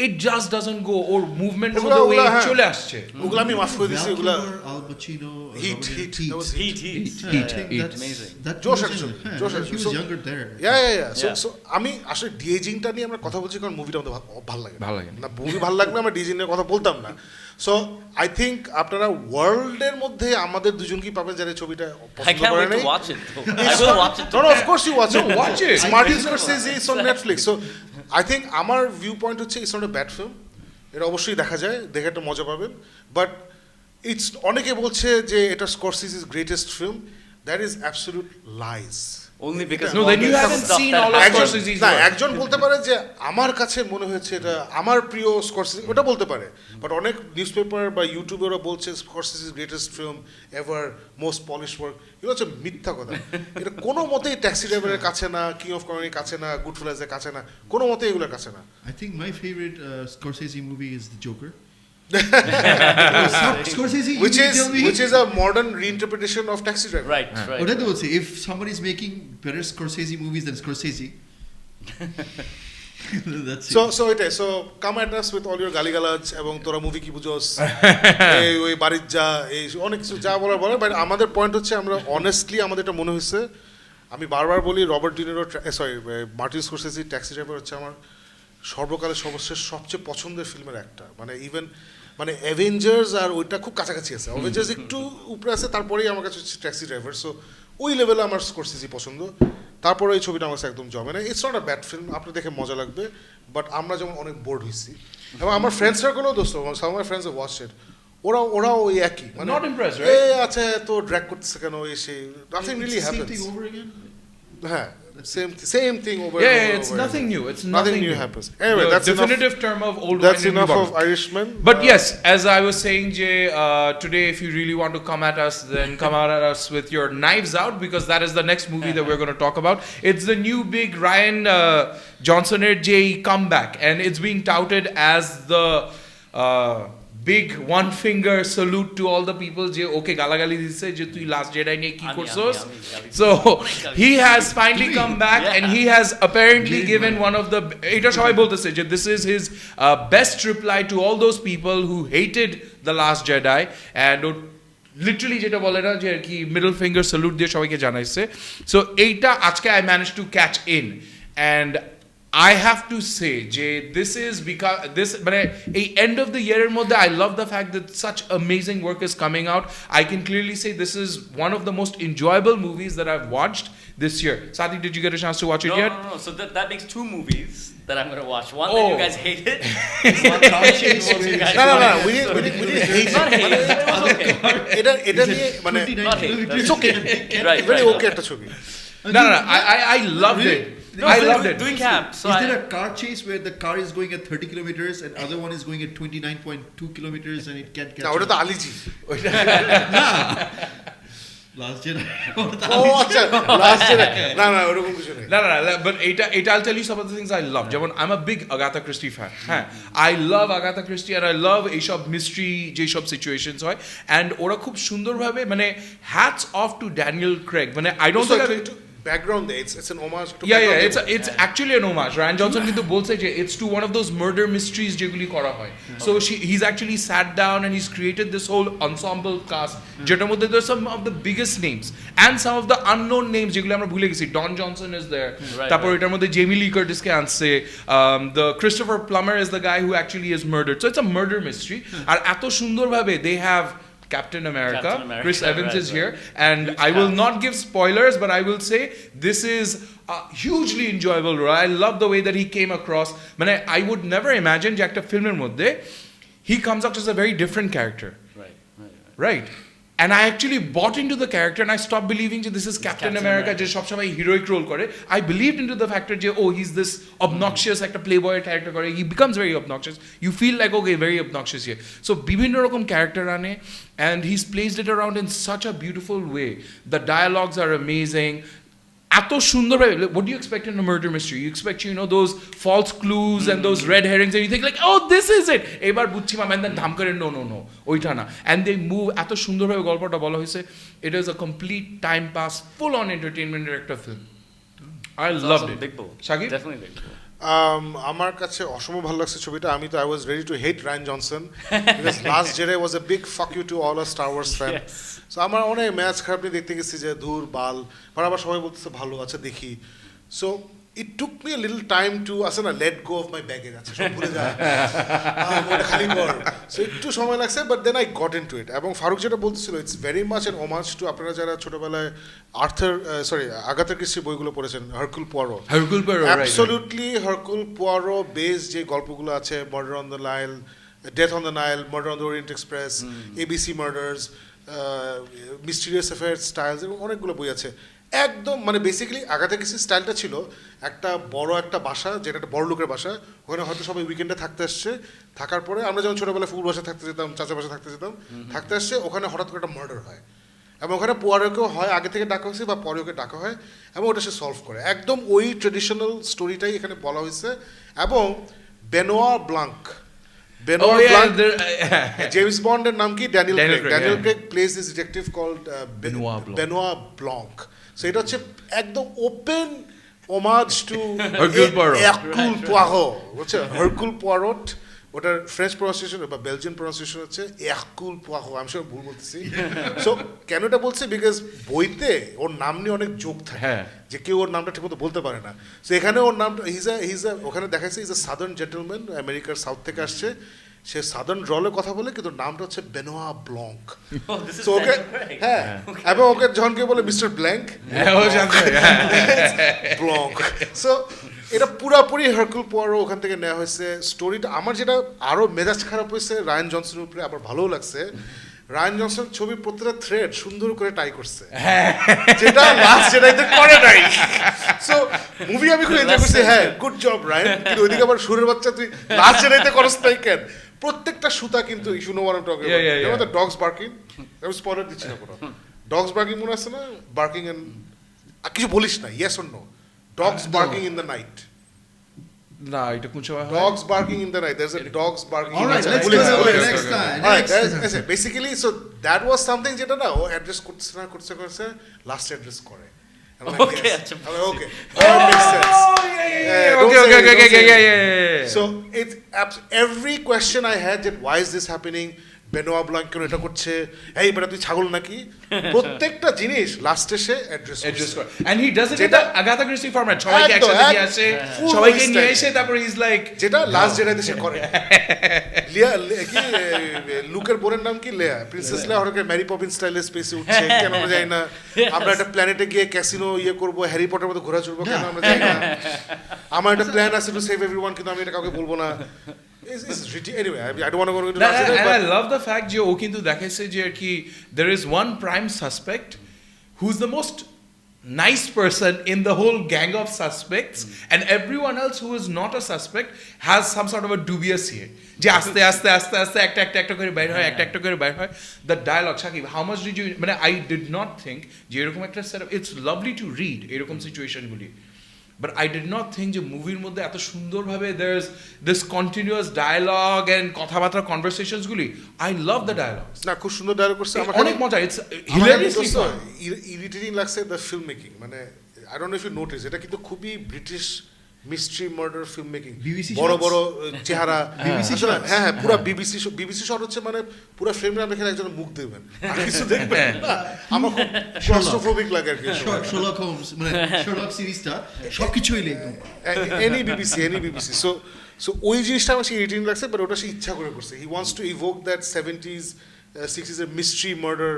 it just doesn't go. Or movement ওগুলা- way ওগুলা, হ্যাঁ। চলে আসছে। ওগুলো আমি মাফ করে দিছি, ওগুলা Al Pacino Heat, that was Heat. Heat. Amazing. Josh Hutcherson. Josh he Hutcherson. was So- younger there. Yeah. So আমি আসলে ডিএজিংটা নিয়ে আমরা কথা বলছি কারণ মুভিটা আমাদের ভালো লাগে ভালো লাগে না। মুভি ভালো লাগলে আমরা ডিএজিং এর কথা বলতাম না। সো আই থিঙ্ক আপনারা ওয়ার্ল্ডের মধ্যে আমাদের দুজনকেই পাবেন যারা এই ছবিটা I পছন্দ can't করে wait নাই। to watch it though. I will watch it. No, of course you watch it. watch it. Martin Scorsese is on Netflix. So I think আমার ভিউ পয়েন্ট হচ্ছে it's not a bad film. এটা অবশ্যই দেখা যায়, দেখে একটা মজা পাবেন। বাট ইটস, অনেকে বলছে যে এটা Scorsese's greatest film, that is absolute lies. Only because No, of then all you the haven't stuff seen that all of happened. Scorsese's না, work. একজন বলতে পারে যে আমার কাছে মনে হয়েছে এটা আমার প্রিয় স্করসেসি, ওটা বলতে পারে। বাট অনেক নিউজ পেপার বা ইউটিউবে ওরা বলছে Scorsese's greatest film ever, most polish work. এগুলো হচ্ছে মিথ্যা কথা। এটা কোনো মতেই ট্যাক্সি ড্রাইভারের কাছে না, কিং অফ কমেডির কাছে না, গুড ফেলাসের কাছে না, কোনো মতেই এগুলোর কাছে না। I think my favorite Scorsese movie is The Joker. Scorsese, you which mean is tell me? which is a modern reinterpretation of Taxi Driver. Right. ওটাই তো বলছি, if somebody is making better Scorsese movies than Scorsese, that's it. So এটাই, so come at us with all your গালিগালাজ এবং তোরা movie কি বুঝোস, এই ওই বাড়ির যা, এই অনেক কিছু যা বলার বলে। বাট আমাদের পয়েন্ট হচ্ছে আমরা অনেস্টলি আমাদের এটা মনে হয়েছে, আমি বারবার বলি Robert De Niro Martin Scorsese taxi driver হচ্ছে আমার সর্বকালের সর্বশেষ সবচেয়ে পছন্দের ফিল্মের একটা। মানে ইভেন মানে অ্যাভেঞ্জার্স আর ওইটা খুব কাছাকাছি আছে, অ্যাভেঞ্জার্স একটু উপরে আছে, তারপরেই আমার কাছে হচ্ছে ট্যাক্সি ড্রাইভার। সো ওই লেভেলে আমার স্করসেসি পছন্দ। তারপরে এই ছবিটা আমার কাছে একদম জমে না। It's not a bad film, আপনি দেখে মজা লাগবে। বাট আমরা যেমন অনেক বোর্ড হয়েছি, এবং আমার ফ্রেন্ড সার্কেলও দোস্ত, সাম মাই ফ্রেন্ডস হ্যাভ ওয়াচড ইট, ওরাও ওই একই, মানে Not impressed, right? এই আচ্ছা তো ড্র্যাগ করতেছে কেন, এসে nothing really It's the same happens. thing over again. হ্যাঁ, same thing over Yeah, and yeah, over it's again. nothing new. It's Nothing new happens. Anyway, that's enough. definitive term of old That's wine and new enough of bottle. Irishman. But yes, as I was saying, Jay, today if you really want to come at us, then come at us with your knives out, because that is the next movie that we're going to talk about. It's the new big Ryan Johnson Jay comeback, and it's being touted as the big one finger salute to all the people je okay galagali disse je tu last jedi niye ki korsos. So he has finally come back, and he has apparently given one of the eta shobai bolteche je this is his best reply to all those people who hated the last jedi, and literally যেটা বলে না যে কি middle finger salute দিয়ে সবাইকে জানাইছে। So এইটা আজকে I managed to catch in, and I have to say যে this is because this মানে এই end of the year এর মধ্যে I love the fact that such amazing work is coming out. I can clearly say this is one of the most enjoyable movies that I've watched this year. Sadi, did you get a chance to watch it yet? No. So that makes 2 movies that I'm gonna watch. One that Oh. you guys hated. No, we didn't hate Not it. hate. It was okay. এটা নিয়ে মানে 29 Not hate. kilometers. it's okay, Right. very okay একটা ছবি। No, I loved Really? it. No, I loved it. Doing camp. So Is there a car chase where the car is going at 30 kilometers and other one is going at 29.2 kilometers and it can't catch না ওটা up? তো আলিজি। Last Jedi. ও আচ্ছা, last না ওরকম কিছু নেই। No, but এটা I'll tell you some of the things I love. যেমন I'm a big Agatha Christie fan. হ্যাঁ, I love Agatha Christie and I love এইসব mystery যেসব situations হয়, and ওরা খুব সুন্দরভাবে মানে hats off to Daniel Craig. মানে I don't think ব্যাকগ্রাউন্ড দেয়, it's an homage to it's actually an homage. Ryan Johnson কিন্তু বলছে যে it's to one of those murder mysteries যেগুলি করা হয়. So he's actually sat down and he's created this whole ensemble cast যেটার মধ্যে there's some of the biggest names and some of the unknown names যেগুলো আমরা ভুলে গেছি. Don Johnson is there. তারপর এটার মধ্যে Jamie Lee Curtis কে আনছে. The Christopher Plummer is the guy who actually is murdered. So it's a murder mystery. আর এত সুন্দরভাবে they have Captain America. Chris Evans is here, and I will not give spoilers, but I will say this is a hugely enjoyable role. I love the way that he came across. I would never imagine যে একটা ফিল্মের মধ্যে he comes out as a very different character. Right. And I actually bought into the character and I stopped believing that this is Captain America যে সব সময় heroic role করে. I believed into the factor যে he's this obnoxious একটা playboy character করে. He becomes very obnoxious. You feel like okay, very obnoxious here. So বিভিন্ন রকম character আনে and he's placed it around in such a beautiful way. The dialogues are amazing. এত সুন্দরভাবে, what do you expect in a murder mystery? You expect, those false clues and those red herrings and you think like, oh, this is it. এবার বুঝছি মামা, and then ধাম করে no, ওইটা না. And they move, এত সুন্দরভাবে গল্পটা বলা হয়েছে. It is a complete time pass, full on entertainment director film. I loved it. Shagir? Definitely big bull. আমার কাছে অসম্ভব ভালো লাগছে ছবিটা. আমি তো I was ready to hate Ryan Johnson because Last Jedi was a big fuck you to all a Star Wars fan. So আমার অনেক ম্যাচ খারাপ নিয়ে দেখতে গেছি যে ধুর বাল, আর আবার সবাই বলতেছে ভালো আছে দেখি. So it took me a little time to let go of my baggage. আচ্ছা সব ভুলে যায়, ওটা খালি কর. So একটু সময় লাগছে, but then I got into it. এবং ফারুক যেটা বলতেছিল, it's very much an homage to আপনারা যারা ছোটবেলায় আগাথা ক্রিস্টির বইগুলো পড়েছেন, Hercule Poirot, absolutely Hercule Poirot based যে গল্পগুলো আছে, Murder on the Nile, Death on the Nile, Murder on the Orient Express, ABC Murders, Mysterious Affairs Styles, এবং অনেকগুলো বই আছে. একদম বেসিক্যালি আগাথা ক্রিস্টির স্টাইলটা ছিল একটা বড় একটা বাসা, যেটা একটা বড় লোকের বাসা, ওখানে হয়তো সবাই উইকেন্ডে থাকতে আসছে, থাকার পরে আমরা যেমন ছোটবেলায় ফুল বাসা থাকতে যেতাম, চাচা বাসা থাকতে যেতাম, থাকতে আসছে, ওখানে হঠাৎ করে একটা মার্ডার হয় এবং ওখানে পোয়ারোকেও হয় আগে থেকে ডাকা হয়েছে বা পরে ওকে ডাকা হয় এবং ওটা সে সলভ করে. একদম ওই ট্রেডিশনাল স্টোরিটাই এখানে বলা হয়েছে. এবং বেনোয়া ব্লাঙ্ক, জেমস বন্ডের নাম কি? Daniel Craig plays this detective called Benoit Blanc. So এটা হচ্ছে একদম open homage to Hercule Poirot. বুঝছো, Hercule Poirot, ওটার ফ্রেঞ্চ প্রনাউন্সিয়েশন বা বেলজিয়ান প্রনাউন্সিয়েশন হচ্ছে Hercule Poirot. আমি সব ভুল বলতেছি. সো কেন এটা বলছি? বিকজ বইতে ওর নাম নিয়ে অনেক জোক থাকে যে কেউ ওর নামটা ঠিকমতো বলতে পারে না. সো এখানে ওর নামটা ওখানে দেখাচ্ছে ইজ আ সাদার্ন জেন্টলম্যান, আমেরিকার সাউথ থেকে আসছে, সে সাদার্ন রলে কথা বলে, কিন্তু নামটা হচ্ছে বেনোয়া ব্লঙ্ক. তো ওকে এবং ওকে যখন কেউ বলে মিস্টার ব্ল্যাঙ্ক ব্লঙ্ক. সো এটা পুরাপুরি Hercule Poirot ওখান থেকে নেওয়া হয়েছে. স্টোরিটা আমার যেটা আরো মেজাজ খারাপ হয়েছে রায়ান জনসনের উপরে, আবার ভালোও লাগছে, রায়ান জনসন ছবির প্রত্যেকটা থ্রেড সুন্দর করে টাই করছে, যেটা লাস্ট জেডাইতে করে নাই. সো মুভি আমি খুব এনজয় করছি. গুড জব রায়ান, কিন্তু ওইদিকে আবার সুরের বাচ্চা তুই লাস্ট জেডাইতে করস নাই কেন? প্রত্যেকটা সুতা কিন্তু issue no one talk about dogs barking. আমি স্পয়লার দিচ্ছি না কোনো. ডগস বার্কিং মনে আছে না? বার্কিং এন্ড কিছু বলিস না, yes or no? Dogs barking in the night. না, এটা কোন সময় হয়? Dogs barking in the night. There's a dogs barking. All right, let's go next time. Basically, so that was something যেটা না ও অ্যাড্রেস করছে লাস্ট অ্যাড্রেস করে. Okay. Okay. That makes sense. Okay. So it's every question I had that why is this happening? Benoit Blanc কেন এটা করছে, এই বেটা তুই ছাগল নাকি, প্রত্যেকটা জিনিস লাস্টে সে অ্যাড্রেস করে. And he does it in the Agatha Christie format. সবাইকে একসাথে নিয়ে আসে, সবাইকে নিয়ে এসে তারপর he's like যেটা লাস্ট জেডাইতে সে করে. লিয়া কি লুকের বোনের নাম কি? লেয়া, প্রিন্সেস লেয়া হরকে ম্যারি পপিন স্টাইলে স্পেসে উঠছে, কেন আমরা জানি না. আমরা একটা প্ল্যানেটে গিয়ে ক্যাসিনো করব, হ্যারি পটারের মতো ঘোরা চলবো, কেন আমরা জানি না. আমার একটা প্ল্যান আছে টু সেভ এভরিওয়ান, কিন্তু আমি এটা কাউকে বলবো না. Anyway, I don't want to go into that. And I love the fact যে ও কিন্তু দেখাইছে যে আর কি there is one prime suspect who's the most nice person in the whole gang of suspects, and everyone else who is not a suspect has some sort of a dubious here. যে আস্তে আস্তে আস্তে আস্তে একটা করে বাইর হয়, একটা করে বাইর হয়. The dialogue, Shakib, how much did you, I did not think যে এরকম একটা setup, it's lovely to read এরকম সিচুয়েশন গুলি, but I did not think যে মুভির মধ্যে এত সুন্দরভাবে there's this continuous dialogue and কথাবার্তা conversations গুলি. I love the dialogues. না, খুব সুন্দর ডায়লগ করছে. আমার অনেক মজা, it's hilariously fun. ইরিটেটিং লাগছে the film making. I don't know if you notice, এটা কিন্তু খুবই British mystery murder film making, BBC বড় shots? বড় চেহারা, BBC আসলে shots? হ্যাঁ পুরো বিবিসি শট হচ্ছে মানে পুরো ফ্রেম না দেখে একজন মুখ দেখবেন আর কিছু দেখবেন না। আমার খুব ক্লস্ট্রোফোবিক লাগে আর কি। Sherlock Holmes মানে Sherlock সিরিজটা সবকিছু হইলে একদম এনি বিবিসি সো ওই জিনিসটা আমার সে ইরিটেটিং লাগছে, বাট ওটা সে ইচ্ছা করে করছে। He wants to evoke that 70s 60s এর মিস্ট্রি মার্ডার।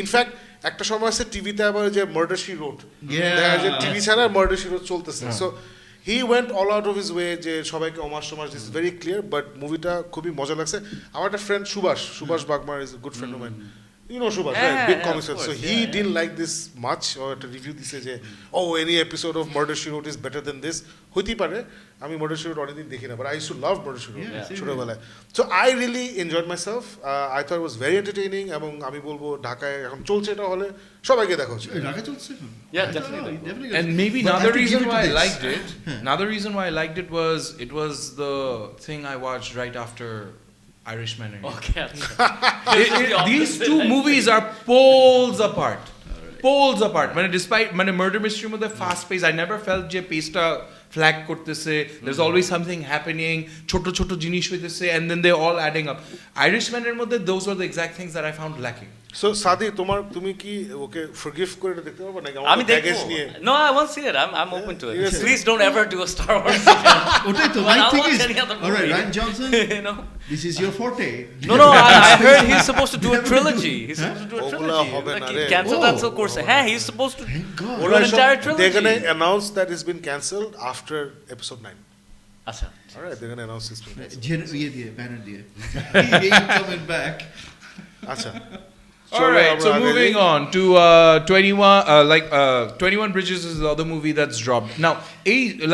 ইনফ্যাক্ট একটা সময় আছে টিভিতে আবার যে মার্ডার শি রোড, দেখা যায় টিভি ছাড়া মার্ডার শি রোড চলতেছে। So he went all out of his way যে সবাইকে ওমাস this is very clear, but মুভিটা খুবই মজা লাগছে। আমার একটা friend Subhash Bagmar is a good friend of mine, you know Subhash, right? Big comic fan. So he didn't like this much, or to review this যে oh any episode of Murder She Wrote is better than this. হইতে পারে, আমি Murder She Wrote অনেকদিন দেখি না, but I used to love Murder She Wrote ছোটবেলায়। So I really enjoyed myself. I thought it was very entertaining, এবং আমি বলবো ঢাকায় এখন চলছে এটা হলে সবাইকে দেখা উচিত। ঢাকা চলছে এখন? Yeah, definitely. And maybe But I another have to give reason it to why I this. liked it, another reason why I liked it was the thing I watched right after Irishman. Okay. These two movies are poles apart. Poles apart. মানে despite মানে murder mystery মধ্যে fast pace, I never felt যে pace-টা flag করতেছে. There's always something happening. ছোট ছোট জিনিস হইতেছে, and then they're all adding up. Irishman এর মধ্যে those were the exact things that I found lacking. So সাদি তুমি কি ওকে ফরগিভ করে এটা দেখতে পারবে নাকি আমি আমার দেখবো। ব্যাগেজ নিয়ে? No, I won't see it. I'm open to it. Yes. Please don't ever do a Star Wars. ওটাই তো When right I'll thing watch is any other all right movie. Ryan Johnson You know? this is your forte. No, I heard he's supposed to do a trilogy. He's supposed to do a ওগুলা trilogy. হবে Like না he রে। cancelled that so course. Hey, he's supposed to Thank God. do an entire trilogy. They're gonna announce that it's been cancelled after episode 9. আচ্ছা। All right, they're gonna announce it's been cancelled. ইয়ে দিয়ে banner দিয়ে he ain't coming back. আচ্ছা। All right, so moving on to 21 Bridges is the other movie that's dropped. Now,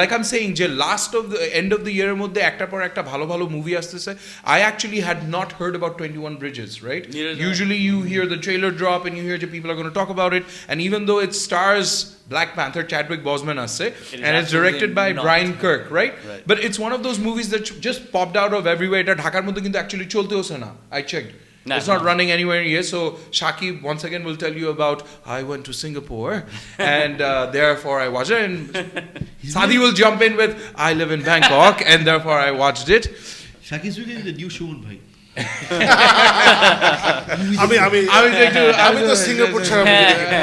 like I'm saying, যে last of the end of the year এর মধ্যে একটার পর একটা ভালো ভালো movie আসতেছে. I actually had not heard about 21 Bridges, right? Usually you hear the trailer drop and you hear that people are going to talk about it, and even though it stars Black Panther, Chadwick Boseman আছে, and it's directed by Brian Kirk, right? But it's one of those movies that just popped out of everywhere. এটা ঢাকার মধ্যে কিন্তু actually চলতেওছে না. I checked. It's not running anywhere here. So Shakib once again will tell you about I went to Singapore and therefore I watched it. And Sadi will jump in with I live in Bangkok and therefore I watched it. Shakis Weekend is the new Shubhan bhai. আমি তো Singapore ছাড়া movie দেখি না।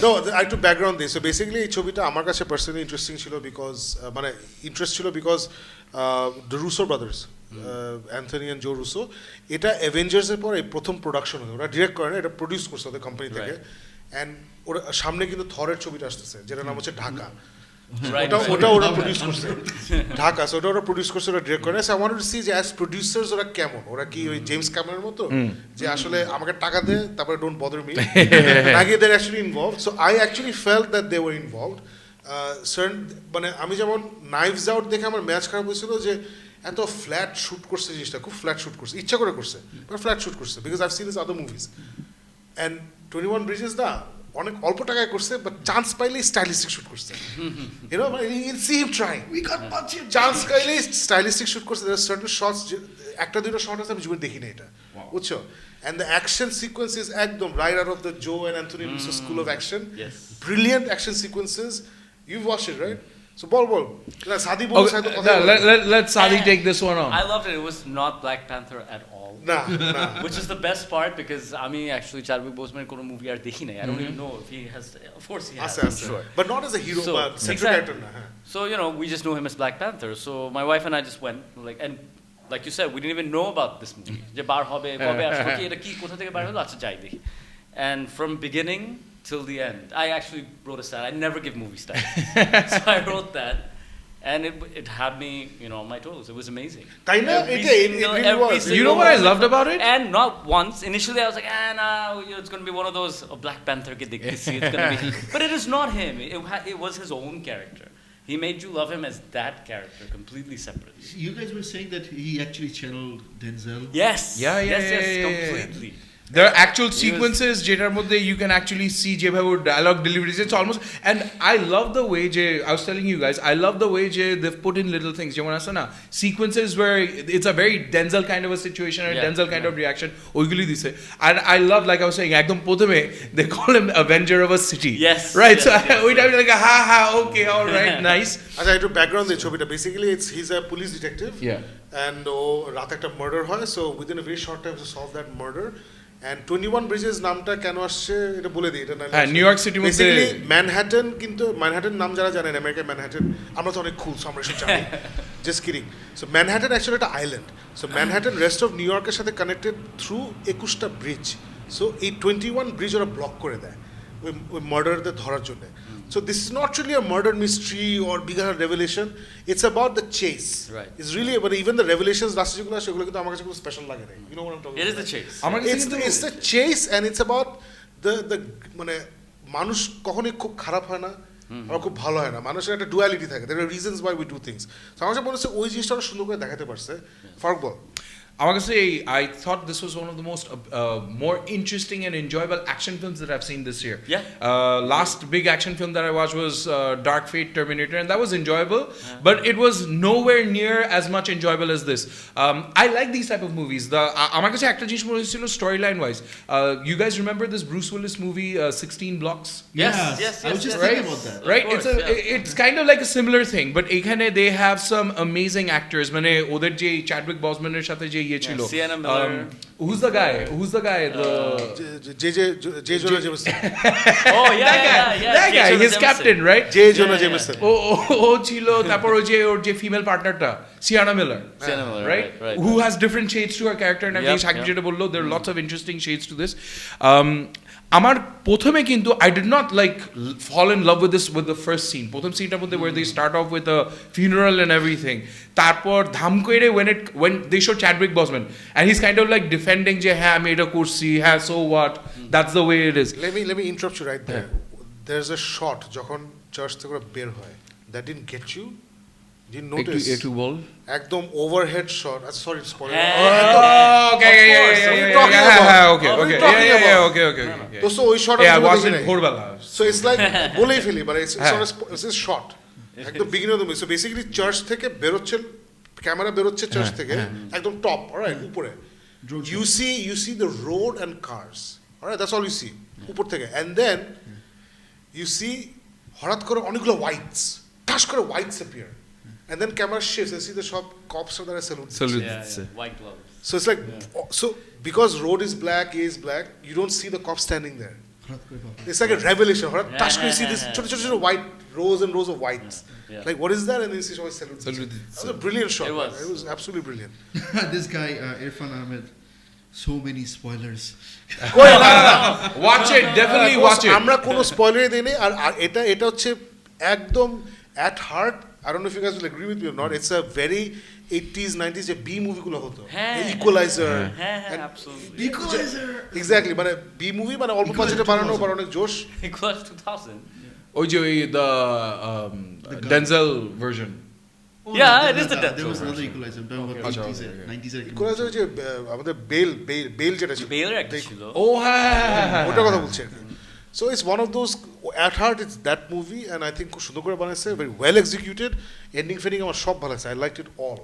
No, I একটু background দিই। So basically এই ছবিটা আমার কাছে পার্সোনালি ইন্টারেস্টিং ছিল বিকজ মানে ইন্টারেস্ট ছিল because the Russo brothers, Anthony and Joe Russo, এটা অ্যাভেঞ্জার্সের পর এই প্রথম প্রোডাকশন হয়। ওরা ডিরেক্ট করে না, এটা প্রডিউস করছে ওদের কোম্পানি থেকে। অ্যান্ড ওরা সামনে কিন্তু থরের ছবিটা আসতেছে যেটার নাম হচ্ছে ঢাকা। ওটা ওরা প্রডিউস করছে ঢাকা, সো ওটা ওরা প্রডিউস করছে, ওরা ডিরেক্ট করে। আই ওয়ান্টেড টু সি যে অ্যাজ প্রডিউসার্স ওরা কেমন, ওরা কি ওই জেমস ক্যামেরনের মতো যে আসলে আমাকে টাকা দে তারপরে ডোন্ট বদার মি, নাকি they are actually involved. So I actually felt that they were involved. মানে আমি যেমন নাইভস আউট দেখে আমার ম্যাচ খারাপ হয়েছিল যে এত ফ্ল্যাট শুট করছে, জিনিসটা খুব ফ্ল্যাট শুট করছে, ইচ্ছা করে করছে, ফ্ল্যাট শুট করছে because I've seen his other movies. And 21 Bridges না অনেক অল্প টাকায় করছে, বাট চান্স পাইলেই স্টাইলিস্টিক শুট করছে। You know, মানে you see him trying. We got budget. Chance পাইলেই স্টাইলিস্টিক শুট করছে। There are certain shots, একটা দুটো শট আছে আমি জীবনে দেখি না এটা, বুঝছো? And the action sequence is একদম right out of the Joe and Anthony Russo school of action. Yes. Brilliant action sequences. You've watched it, right? So bol. Sadi bol. Let Sadi take this one on. I loved it. It was not Black Panther at all. Nah. Which is the best part because আমি actually Chadwick Boseman কোনো movie আর দেখি নাই. I don't even know if he has. Of course he has. I'm sure. But not as a hero, but central character na. So you know, we just know him as Black Panther. So my wife and I just went and like you said, we didn't even know about this movie. যে বার হবে কবে আসবে কি এটা কি কোথা থেকে বার হলো আচ্ছা যাই দেখি. And from beginning till the end, I actually wrote a stat. I never give movie stats. So I wrote that. And it had me, on my toes. It was amazing. You know what I loved about it? And not once. Initially, I was like, it's going to be one of those Black Panther ki dekhte si. It's going to be. But it is not him. It was his own character. He made you love him as that character, completely separate. You guys were saying that he actually channeled Denzel. Yes. Yeah, completely. There are actual sequences যেটার মধ্যে you can actually see যেভাবে dialogue deliveries. It's almost, and I love the way I was telling you guys, I love the way they've put in little things. যেমন আছে না sequences where it's a very Denzel kind of a situation or Denzel kind of reaction. ওইগুলি দিছে. And I love, like I was saying, একদম প্রথমে they call him Avenger of a City. Yes. Right. Yes, So yes, ওইটা আমি like ha okay, all right, nice. আচ্ছা একটু background দিই ছবিটা basically he's a police detective. Yeah. And রাতে একটা মার্ডার হয়, so within a very short time to solve that murder. And 21 Bridges নামটা কেন আসছে এটা বলে দিই, এটা না নিউ ইয়র্ক সিটির মধ্যে বেসিক্যালি ম্যানহাটন, কিন্তু ম্যানহাটন নাম যারা জানেন আমেরিকার ম্যানহাটন, আমরা তো অনেক কুল, সো আমরা সব জানি, just kidding. So Manhattan actually একটা island, so Manhattan rest of new ইয়র্কের সাথে কানেক্টেড থ্রু 21টা ব্রিজ। সো এই 21 ব্রিজ ওরা ব্লক করে দেয় ওই মার্ডারদের ধরার জন্য। So this is not really a murder mystery or bigger revelation. It's about the chase. Right. It's really about even the revelations last যেগুলো সেগুলো কিন্তু আমার কাছে খুব স্পেশাল লাগে না। You know what I'm talking It about? is the chase. It's the chase and it's about the মানে মানুষ কখনোই খুব খারাপ হয় না আর খুব ভালো হয় না, মানুষের একটা ডুয়ালিটি থাকে, there are reasons why we do things. So আমার কাছে মনে হচ্ছে ওই জিনিসটা ওরা সুন্দর করে দেখাতে পারছে। ফারুক বল। I want to say I thought this was one of the most more interesting and enjoyable action films that I've seen this year. Yeah. Last big action film that I watched was Dark Fate Terminator, and that was enjoyable, but it was nowhere near as much enjoyable as this. I like these type of movies. আমার কাছে একটা জিনিস মনে হয়েছিল storyline wise. You guys remember this Bruce Willis movie 16 Blocks? Yes. I was just Right? thinking about that. Right? course, It's kind of like a similar thing, but এখানে they have some amazing actors. মানে ওদের যে Chadwick Boseman'ের সাথে যে ইয়ে ছিল, Sienna Miller. who's the guy J Jonah Jameson. Oh yeah, that guy, yeah. that guy, Jason his Jameson. captain, right? J Jonah Yeah. Jameson. ও ছিল, তারপর ওর যে ফিমেল পার্টনারটা Sienna Miller, Sienna Miller, right? right. Who has different shades to her character, and I think Yep, Shakib yep. যেটা বললো, there are lots of interesting shades to this. আমার প্রথমে কিন্তু I did not like fall in love with this with the first scene. প্রথম সিনটার মধ্যে where they start off with a funeral and everything. তারপর ধাম করে when they show Chadwick Boseman and he's kind of like defending যে হ্যাঁ আমি এটা করছি, হ্যাঁ so what, that's the way it is. Let me interrupt you right there. There's a shot যখন church থেকে ওরা বের হয়, that didn't get you? Didn't notice? একটু বল। একদম overhead shot, sorry spoiler. Okay, Of course, what are you talking about? okay, What are you okay, talking about? okay. তো ওই shot Yeah, I watched it ভোরবেলা। So it's like বলেই ফেলি, but it's a shot একদম beginning of the movie. So basically church থেকে বেরোচ্ছে, camera বেরোচ্ছে church থেকে একদম টপ, অলরাইট, উপরে you see the road and cars, alright, that's all you see উপর থেকে, and then you see হঠাৎ করে অনেকগুলো হোয়াইটস, টাস করে whites appear, and then camera shifts and see the shop cops are there salute. White gloves. So it's like so because road is black, A is black, you don't see the cop standing there. It's like a revelation. Tash you see this choto white rows and rows of whites. Like what is that? And then you see someone salute. That was a brilliant shot. It was absolutely brilliant. This guy Irfan Ahmed, so many spoilers. Watch it, definitely watch it. আমরা কোনো স্পয়লারই দেই নাই, আর এটা হচ্ছে একদম at heart. I don't know if you guys will agree with me or not. It's a very 80s 90s যে B মুভিগুলো হতো, ইকুয়ালাইজার, absolutely. Equalizer. এক্স্যাক্টলি, মানে বি মুভি মানে অল্প বাজেটে বানানো, আর অনেক জোশ। Equals 2000. ওই যে the Denzel version. Yeah, it is the Denzel There was another version. equalizer. I'm talking about Okay. 90s Equalizer যে আমাদের বেল যেটা ছিল, Baylor একটা ছিল। Oh, হ্যাঁ। ওটার কথা বলছি আর কি। So it's one of those, at heart it's that movie, and I think খুব সুন্দর করে বানাইছে, very well executed, ending ফেন্ডিং আমার সব ভালো লাগছে, I liked it all.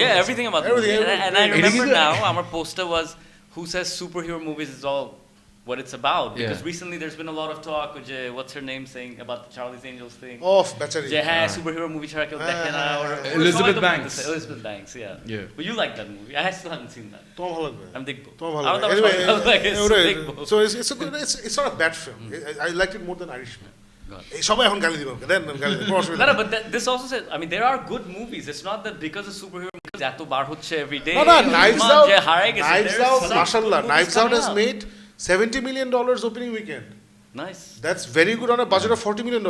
Yeah, everything about the movie. And I It is remember a- now, our poster was, who says superhero movies is all what it's about? Because Yeah. recently there's been a lot of talk with what's her name saying about the Charlie's Angels thing. Off বেচারি। যে হ্যাঁ superhero movie ছাড়া কেউ দেখে না, or Elizabeth সবাই তো Banks. বলতেছে, Elizabeth Banks, yeah. But you like that movie? I still haven't seen that. তোমার ভালো লাগবে। আমি দেখবো। তোমার ভালো আমার তো লাগবে। সবাই ভালো লাগে, so দেখবো। So it's a good, it's not a bad film. I liked it more than Irishman. এই সবাই এখন গালি দিবে, দেন গালি দিবে, কোনো অসুবিধা No, নেই। but this also says, I mean, there are good movies. It's not that because of superhero movies এত বার হচ্ছে every day. না, Knives Out, যে হারাই গেছে, Knives there's Out, some মাশাআল্লাহ, movies Knives Out coming has out. made $70 million opening weekend. Nice. That's very good on a budget of $40 million.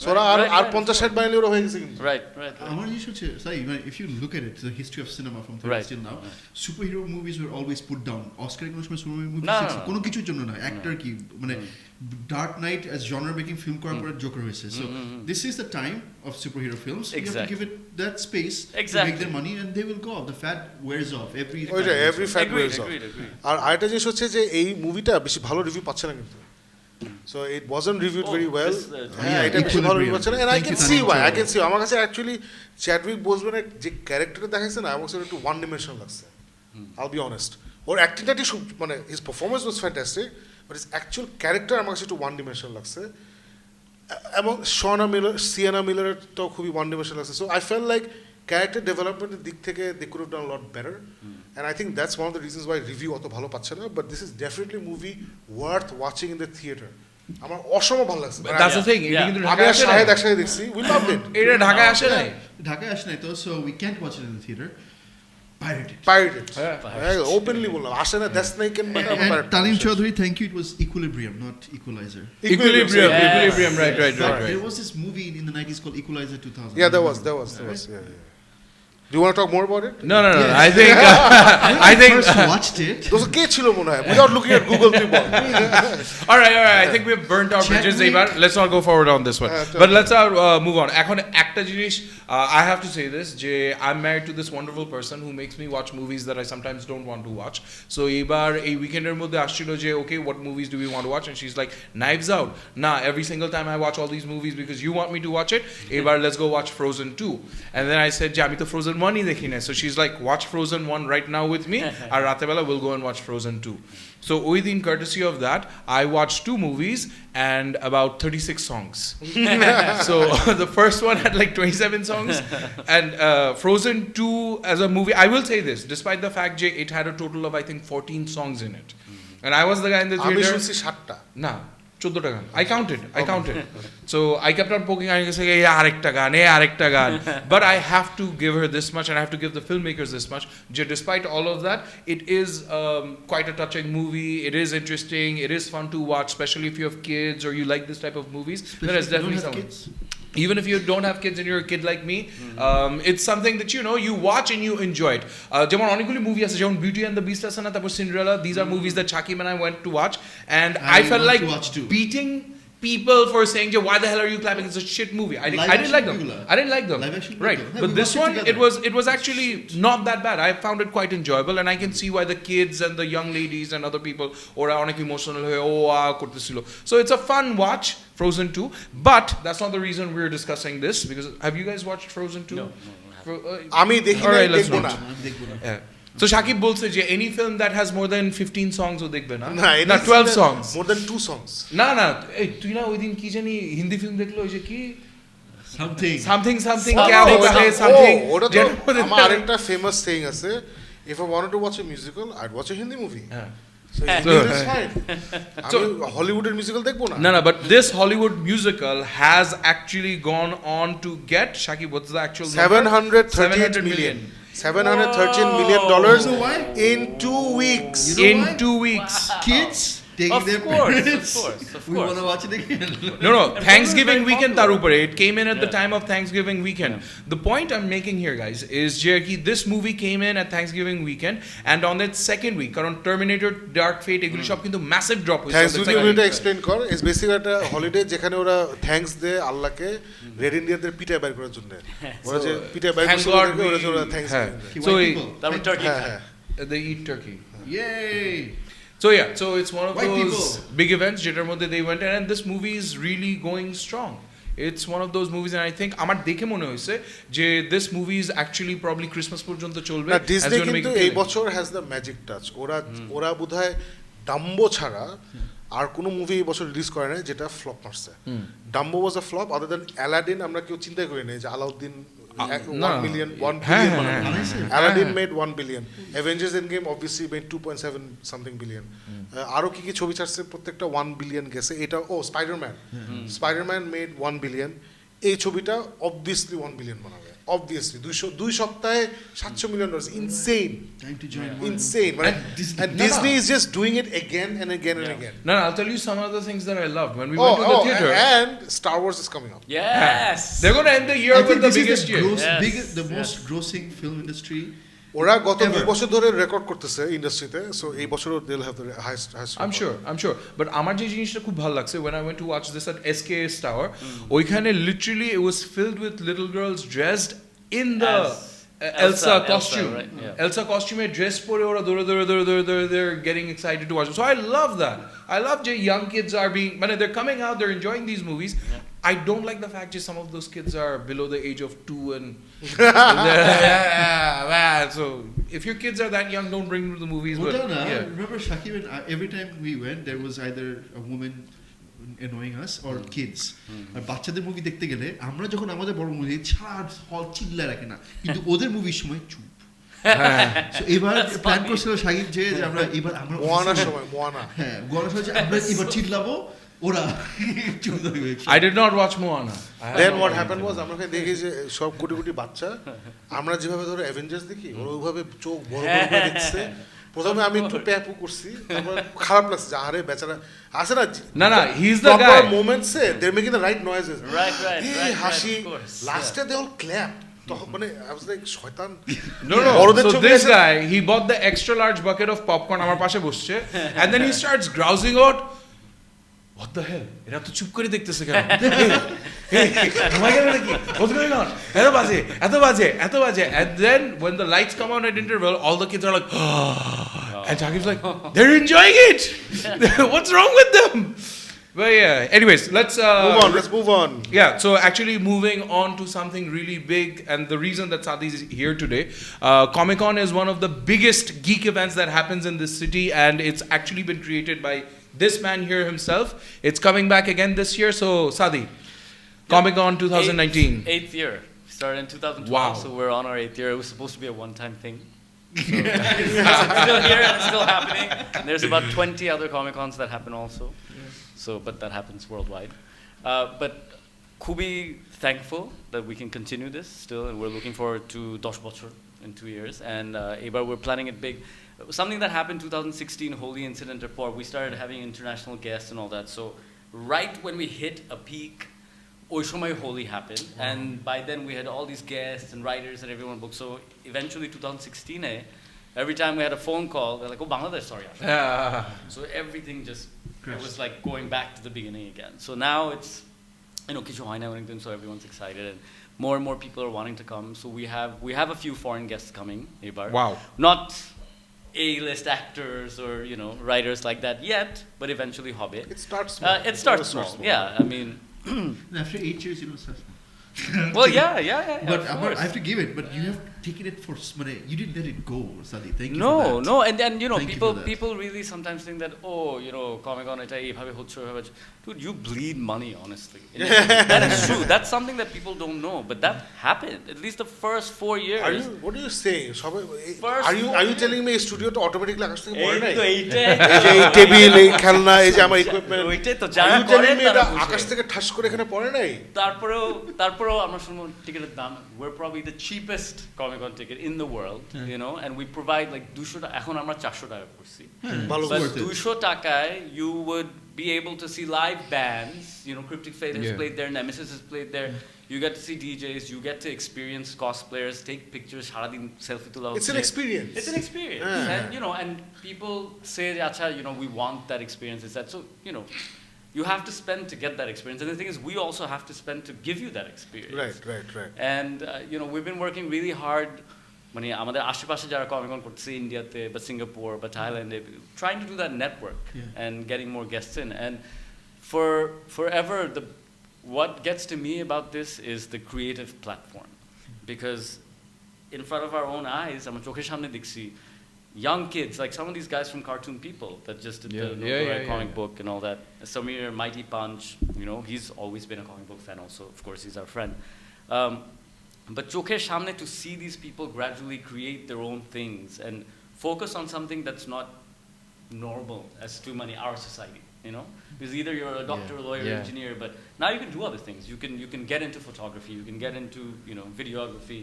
So ওরা আর 50-60 বানাইলে ওরা হয়ে গেছে কিন্তু। Right. আমার জিনিস হচ্ছে, sorry, if you look at it, the history of cinema from 30s till now, superhero movies were always put down. Oscar কোনো সময় superhero movie কোনো কিছুর জন্য না, actor কি মানে Dark Knight as genre making film করার পরে Joker হয়েছে. So this is the time of superhero films. You have to give it that space to make their money and they will go off. The fat wears off. Every fat wears off. আর আরেকটা জিনিস হচ্ছে যে এই মুভিটা বেশি ভালো review পাচ্ছে না কিন্তু। So it wasn't reviewed very well. এটা বেশি ভালো রিভিউ পাচ্ছে না, and I can see why. আমার কাছে actually চ্যাডউইক বোজম্যানের যে ক্যারেক্টারটা দেখাইছে না, আমার কাছে একটু ওয়ান ডিমেনশনাল লাগছে। I'll be honest. ওর অ্যাক্টিংটা মানে his performance was fantastic, but his actual character আমার কাছে একটু ওয়ান ডিমেনশনাল লাগছে। এবং সিয়েনা মিলারের তো খুবই ওয়ান ডিমেনশনাল লাগছে। So I felt like character development দিক থেকে they could have done a lot better, and I think that's one of the reasons why review অত ভালো পাচ্ছে না, but this is definitely a movie worth watching in the theater. আমার অসম্ভব ভালো লাগছে। That's the thing. আমি আর শাহেদ একসাথে দেখছি, we loved it. এটা ঢাকায় আসে নাই। ঢাকায় আসে নাই তো, so we can't watch it in the theater. Pirated. Openly বললাম আসে না, that's like in Talim Chaudhary, thank you. It was Equilibrium, not Equalizer. Equilibrium, right. There was this movie in the 90s called Equalizer 2000. Yeah, there was. Yeah. Do you want to talk more about it? No. Yes. I think first watched it. Those কে ছিল মনে হয়, without looking at Google তুই বল। All right. I think we've burnt our bridges এবার. Let's not go forward on this one. But let's move on. এখন একটা জিনিস, I have to say this, যে I'm married to this wonderful person who makes me watch movies that I sometimes don't want to watch. So এবার এই weekender মধ্যে আসছিল যে okay, what movies do we want to watch? And she's like, Knives Out. Nah, every single time I watch all these movies because you want me to watch it. এবার let's go watch Frozen 2. And then I said, আমি তো Frozen 1 ই দেখি না. So she's like, watch Frozen 1 right now with me. আর রাতে বেলা we'll go and watch Frozen 2. So within courtesy of that, I watched 2 movies and about 36 songs. So the first one had like 27 songs, and Frozen 2 as a movie, I will say this, despite the fact that it had a total of I think 14 songs in it, and I was the guy in the theater. আমি শুনছি 7টা না 14টা গান. I counted. So I kept on poking and saying, "Hey, arekta gan." But I have to give her this much, and I have to give the filmmakers this much. Despite all of that, it is quite a touching movie. It is interesting. It is fun to watch, especially if you have kids or you like this type of movies. There is definitely some. Even if you don't have kids and you're a kid like me, it's something that you watch and you enjoy it. যেমন অনেকগুলি movie আছে, যেমন Beauty and the Beast আছে না, তারপর Cinderella. These are movies that Shakib and I went to watch, and I felt like beating people for saying, why the hell are you clapping? It's a shit movie. I didn't like them. Right. But this one, it was actually not that bad. I found it quite enjoyable, and I can see why the kids and the young ladies and other people ওরা অনেক emotional হয়ে করতেছিল. So it's a fun watch, Frozen 2. But that's not the reason we're discussing this, because have you guys watched Frozen 2? No. আমি দেখি না, দেখবো না। So Shakib বলছে যে any film that has more than 15 songs ও দেখবে না, 12 songs, more than 2 songs, না এই তুই না ওইদিন কি জানি হিন্দি ফিল্ম দেখলো ওই যে কি something क्या होता है something, ওটা তো আমার আরেকটা ফেমাস সেইং আছে, if I wanted to watch a musical I'd watch a Hindi movie. So that's fine. So Hollywood musical দেখবো না। No, but this Hollywood musical has actually gone on to get, Shakib, what's the actual number? 713 million. $713 million in 2 weeks. In 2 weeks. Kids taking their parents. Of course. We want to watch it again. No. Thanksgiving weekend tar upare. It came in at the time of Thanksgiving weekend. The point I'm making here, guys, is this movie came in at Thanksgiving weekend, and on its second week, karon Terminator, Dark Fate, এগুলো সব কিন্তু massive drop হয়েছে. Thanksgiving explain কর. It's basically একটা holiday যেখানে ওরা thanks দেয় আল্লাহকে রেড ইন্ডিয়ানদের পিটায় বাইর করার জন্য। ওরা যে পিটায় বাইর করে ওরা thanks দেয়. So turkey. They eat turkey. Yay! So it's one of White those people. big events যেটার মধ্যে they went, and this movie is really going strong. It's one of those movies, and I think আমার দেখে মনে হয়েছে যে this movie is actually probably Christmas পর্যন্ত চলবে. Disney কিন্তু এই বছর has the magic touch. ওরা বোধহয় ডাম্বো ছাড়া আর কোনো মুভি এই বছর রিলিজ করে না যেটা ফ্লপ মারছে। Dumbo was a flop, other than Aladdin আমরা কেউ চিন্তা করি না যে Alauddin 1 billion Aladdin made 1 billion. Avengers Endgame obviously made 2.7 something billion. আরো কি ছবি ছাড়ছে প্রত্যেকটা 1 billion গেছে। এটা Spider-Man made 1 billion. এই ছবিটা obviously 1 billion বানাবে, obviously 2 সপ্তাহে $700 million, insane. Time to join. Insane. And And Disney is just doing it again and again and again. No, I'll tell you some of the things that I loved when we went to the theater. And Star Wars is coming up. Yes. They're going to end the year I with think the this is biggest the year. the Yes. most grossing film industry. ওরা গত Ever. 2 বছর ধরে record করতেছে ইন্ডাস্ট্রিতে, so এই বছরও they'll have the highest I'm sure. But আমার যে জিনিসটা খুব ভালো লাগছে when I went to watch this at SKS Tower, ওইখানে literally it was filled with little girls dressed in the Elsa costume. right? Yeah. Elsa costume dress পরে ওরা দৌড়ে they're getting excited to watch it. So I love that. I love that young kids are being, they're coming out, they're enjoying these movies. I don't like the fact that some of those kids are below the age of 2 and so if your kids are that young, don't bring them to the movies. But Remember Shakib and every time we went there was either a woman annoying us or kids. আর বাচ্চাদের movie দেখতে গেলে আমরা যখন আমাদের বড় movie ছাড় হল চিল্লায় রাখে না, কিন্তু ওদের মুভির সময় চুপ। So এবার প্ল্যান করছিল শাকিব যে আমরা এবার আমরা মোয়ানার সময় হ্যাঁ গোয়ানার সময় আমরা এবার চিল্লাবো, ওরা চুপ থাকবে। I did not watch Moana. Then what happened was আমরা দেখি যে সব কোটি কোটি বাচ্চা, আমরা যেভাবে ধরো অ্যাভেঞ্জার্স দেখি ওরা ওইভাবে চোখ বড় বড় করে দেখছে। প্রথমে আমি একটু প্যাপু করছি, তারপর খারাপ লাগছে যে আরে বেচারা আছে না না he's the guy. Moments A they're making the right noises. Right. হাসি Of course. লাস্টে they all clap. তখন মানে I was like শয়তান। No. So this guy, he bought the extra large bucket of popcorn আমার পাশে বসছে, and then he starts grousing out, what the hell? এরা তো চুপ করে দেখতেছে কেন? ঘুমাই গেল নাকি? What's going on? এত বাজে. And then when the lights come on at interval, all the kids are like, and Shakib's like, they're enjoying it. What's wrong with them? But yeah, anyways, let's move on. Yeah, so actually moving on to something really big, and the reason that Sadi is here today, Comic-Con is one of the biggest geek events that happens in this city, and it's actually been created by this man here himself. It's coming back again this year, so Sadi, Comic-Con 2019. Eighth year. Started in 2012, Wow. so we're on our 8th year. It was supposed to be a one-time thing. So, it's still here and it's still happening. And there's about 20 other Comic-Cons that happen also. So, but that happens worldwide. But Kubi thankful that we can continue this still, and we're looking forward to Dosh Bochor in 2 years. And Ebar, we're planning it big. Something that happened 2016, Holy Incident Report, we started having international guests and all that. So right when we hit a peak, Oishomai Holi happened. And by then we had all these guests and writers and everyone booked. So eventually 2016, every time we had a phone call, they're like, oh, Bangladesh, sorry. So everything just, it was like going back to the beginning again. So now it's, Kishu Haina Wellington, so everyone's excited. And more people are wanting to come. So we have a few foreign guests coming, Ebar. Wow. Not A-list actors or, writers like that yet, but eventually Hobbit. It starts small. It starts small, yeah. I mean, After 8 years, start small. well, yeah. But of course. I have to give it. But you have taken it for you didn't let it go, Sadi. Thank you. No, for that. no, and Thank you for that. people really sometimes think that Comic-Con এটা এইভাবে হচ্ছে ওইভাবে, dude, you bleed money, honestly. That is true. That's something that people don't know, but that happened. At least the first 4 years. What are you saying? First Are you telling me এই স্টুডিওটা automatically আকাশ থেকে পড়ে নাই? এই যে এইটাই এই table, এই খেলনা, এই যে আমার ইকুইপমেন্ট, ওইটাই তো Are যারা you করে telling me তারা এটা বুঝে। আকাশ থেকে ঠাস করে এখানে পড়ে নাই? তারপরেও আমরা শুনবো টিকেটের দাম, we're probably the cheapest Comic-Con ticket in the world, and we provide like 200 এখন আমরা 400 টাকা করছি, ভালো but worth it. 200 টাকায় you would be able to see live bands, Cryptic Fate has played there, Nemesis has played there, you get to see DJs, you get to experience cosplayers, take pictures, সারাদিন selfie তোলা It's an experience. It's an experience, and people say acha, we want that experience, is that so, you have to spend to get that experience, and the thing is we also have to spend to give you that experience. Right. And we've been working really hard, মানে আমাদের আশেপাশে যারা কমিকন করছে ইন্ডিয়াতে বা Singapore বা থাইল্যান্ডে, trying to do that network and getting more guests in. And forever what gets to me about this is the creative platform, because in front of our own eyes আমরা চোখের সামনে দেখছি young kids, like some of these guys from Cartoon People that just did the comic book and all that. Samir, Mighty Punch, he's always been a comic book fan also. Of course, he's our friend. But chokher samne, to see these people gradually create their own things and focus on something that's not normal as to our society. you know, because either you're a doctor, lawyer, Yeah. engineer, but now you can do other things. You can get into photography, you can get into, you know, videography,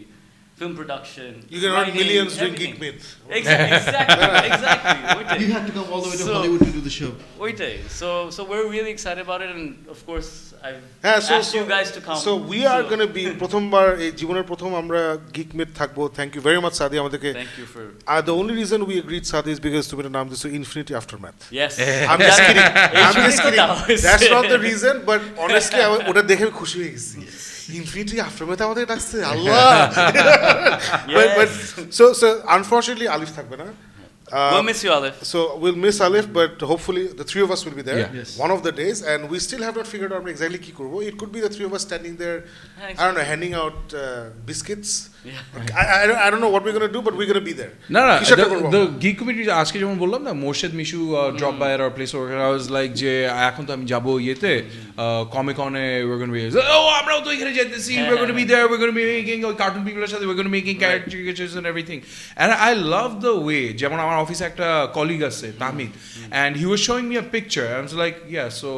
film production. You can earn writing, millions doing everything. Geek Myth. Exactly. You had to come all the way to So- Hollywood to do the show. Oite. So we're really excited about it, and of course I've হ্যাঁ, asked you guys to come. So we are going to be প্রথমবার এই জীবনের প্রথম আমরা Geek Myth থাকবো. Thank you very much সাদি আমাদেরকে. Thank you for. The only reason we agreed সাদি is because তুমি নাম দিছো Infinity Aftermath. Yes. I'm just kidding. I'm just kidding. Yes. That's not the reason, but honestly ওটা দেখে আমি খুশি হয়ে গেছি. Infinity Aftermath আমাদের ডাকছে আল্লাহ. But so unfortunately Alif থাকবে না. We'll miss you, Alif. So we'll miss Alif, but hopefully the three of us will be there Yeah. Yes. one of the days, and we still have not figured out exactly কি করবো. It could be the three of us standing there, I don't know, handing out biscuits. Yeah. I don't know what we're gonna do, but we're gonna be there. No, কিছু একটা করবো the আমরা। geek community আজকে যেমন বললাম না Morshed Mishu drop by at our place or I was like যে এখন তো আমি যাবো ইয়েতে কমিকনে we're going to be আমরাও তো এখানে যাইতেছি we're going to be there, we're going to be making cartoon people এর সাথে we're going to be making caricatures and everything, and I love the way যেমন আমার অফিসে একটা কলিগ আছে তামিদ, and he was showing me a picture. I was like, yeah, so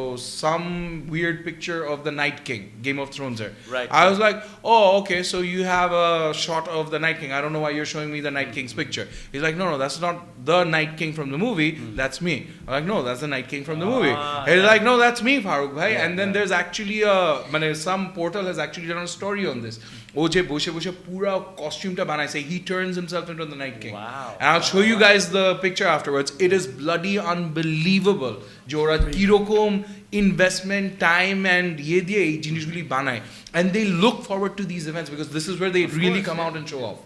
some weird picture of the Night King, Game of Thrones there. Right. I was like, oh, okay, so you have a shot of the Night King. I don't know why you're showing me the Night King's picture. He's like, no, that's not the Night King from the movie. That's me. I'm like, no, that's the Night King from the movie. He's like, no, that's me, Farooq bhai. And then there's actually some portal has actually done a story on this. ও যে বসে বসে পুরো কস্টিউমটা বানাইছে, he turns himself into the Night King. Wow. And I'll show you guys the picture afterwards. It is bloody unbelievable. যে ওরা কিরকম investment, time and ইয়ে দিয়ে এই জিনিসগুলি বানায়. And they look forward to these events because this is where they really come out and show off.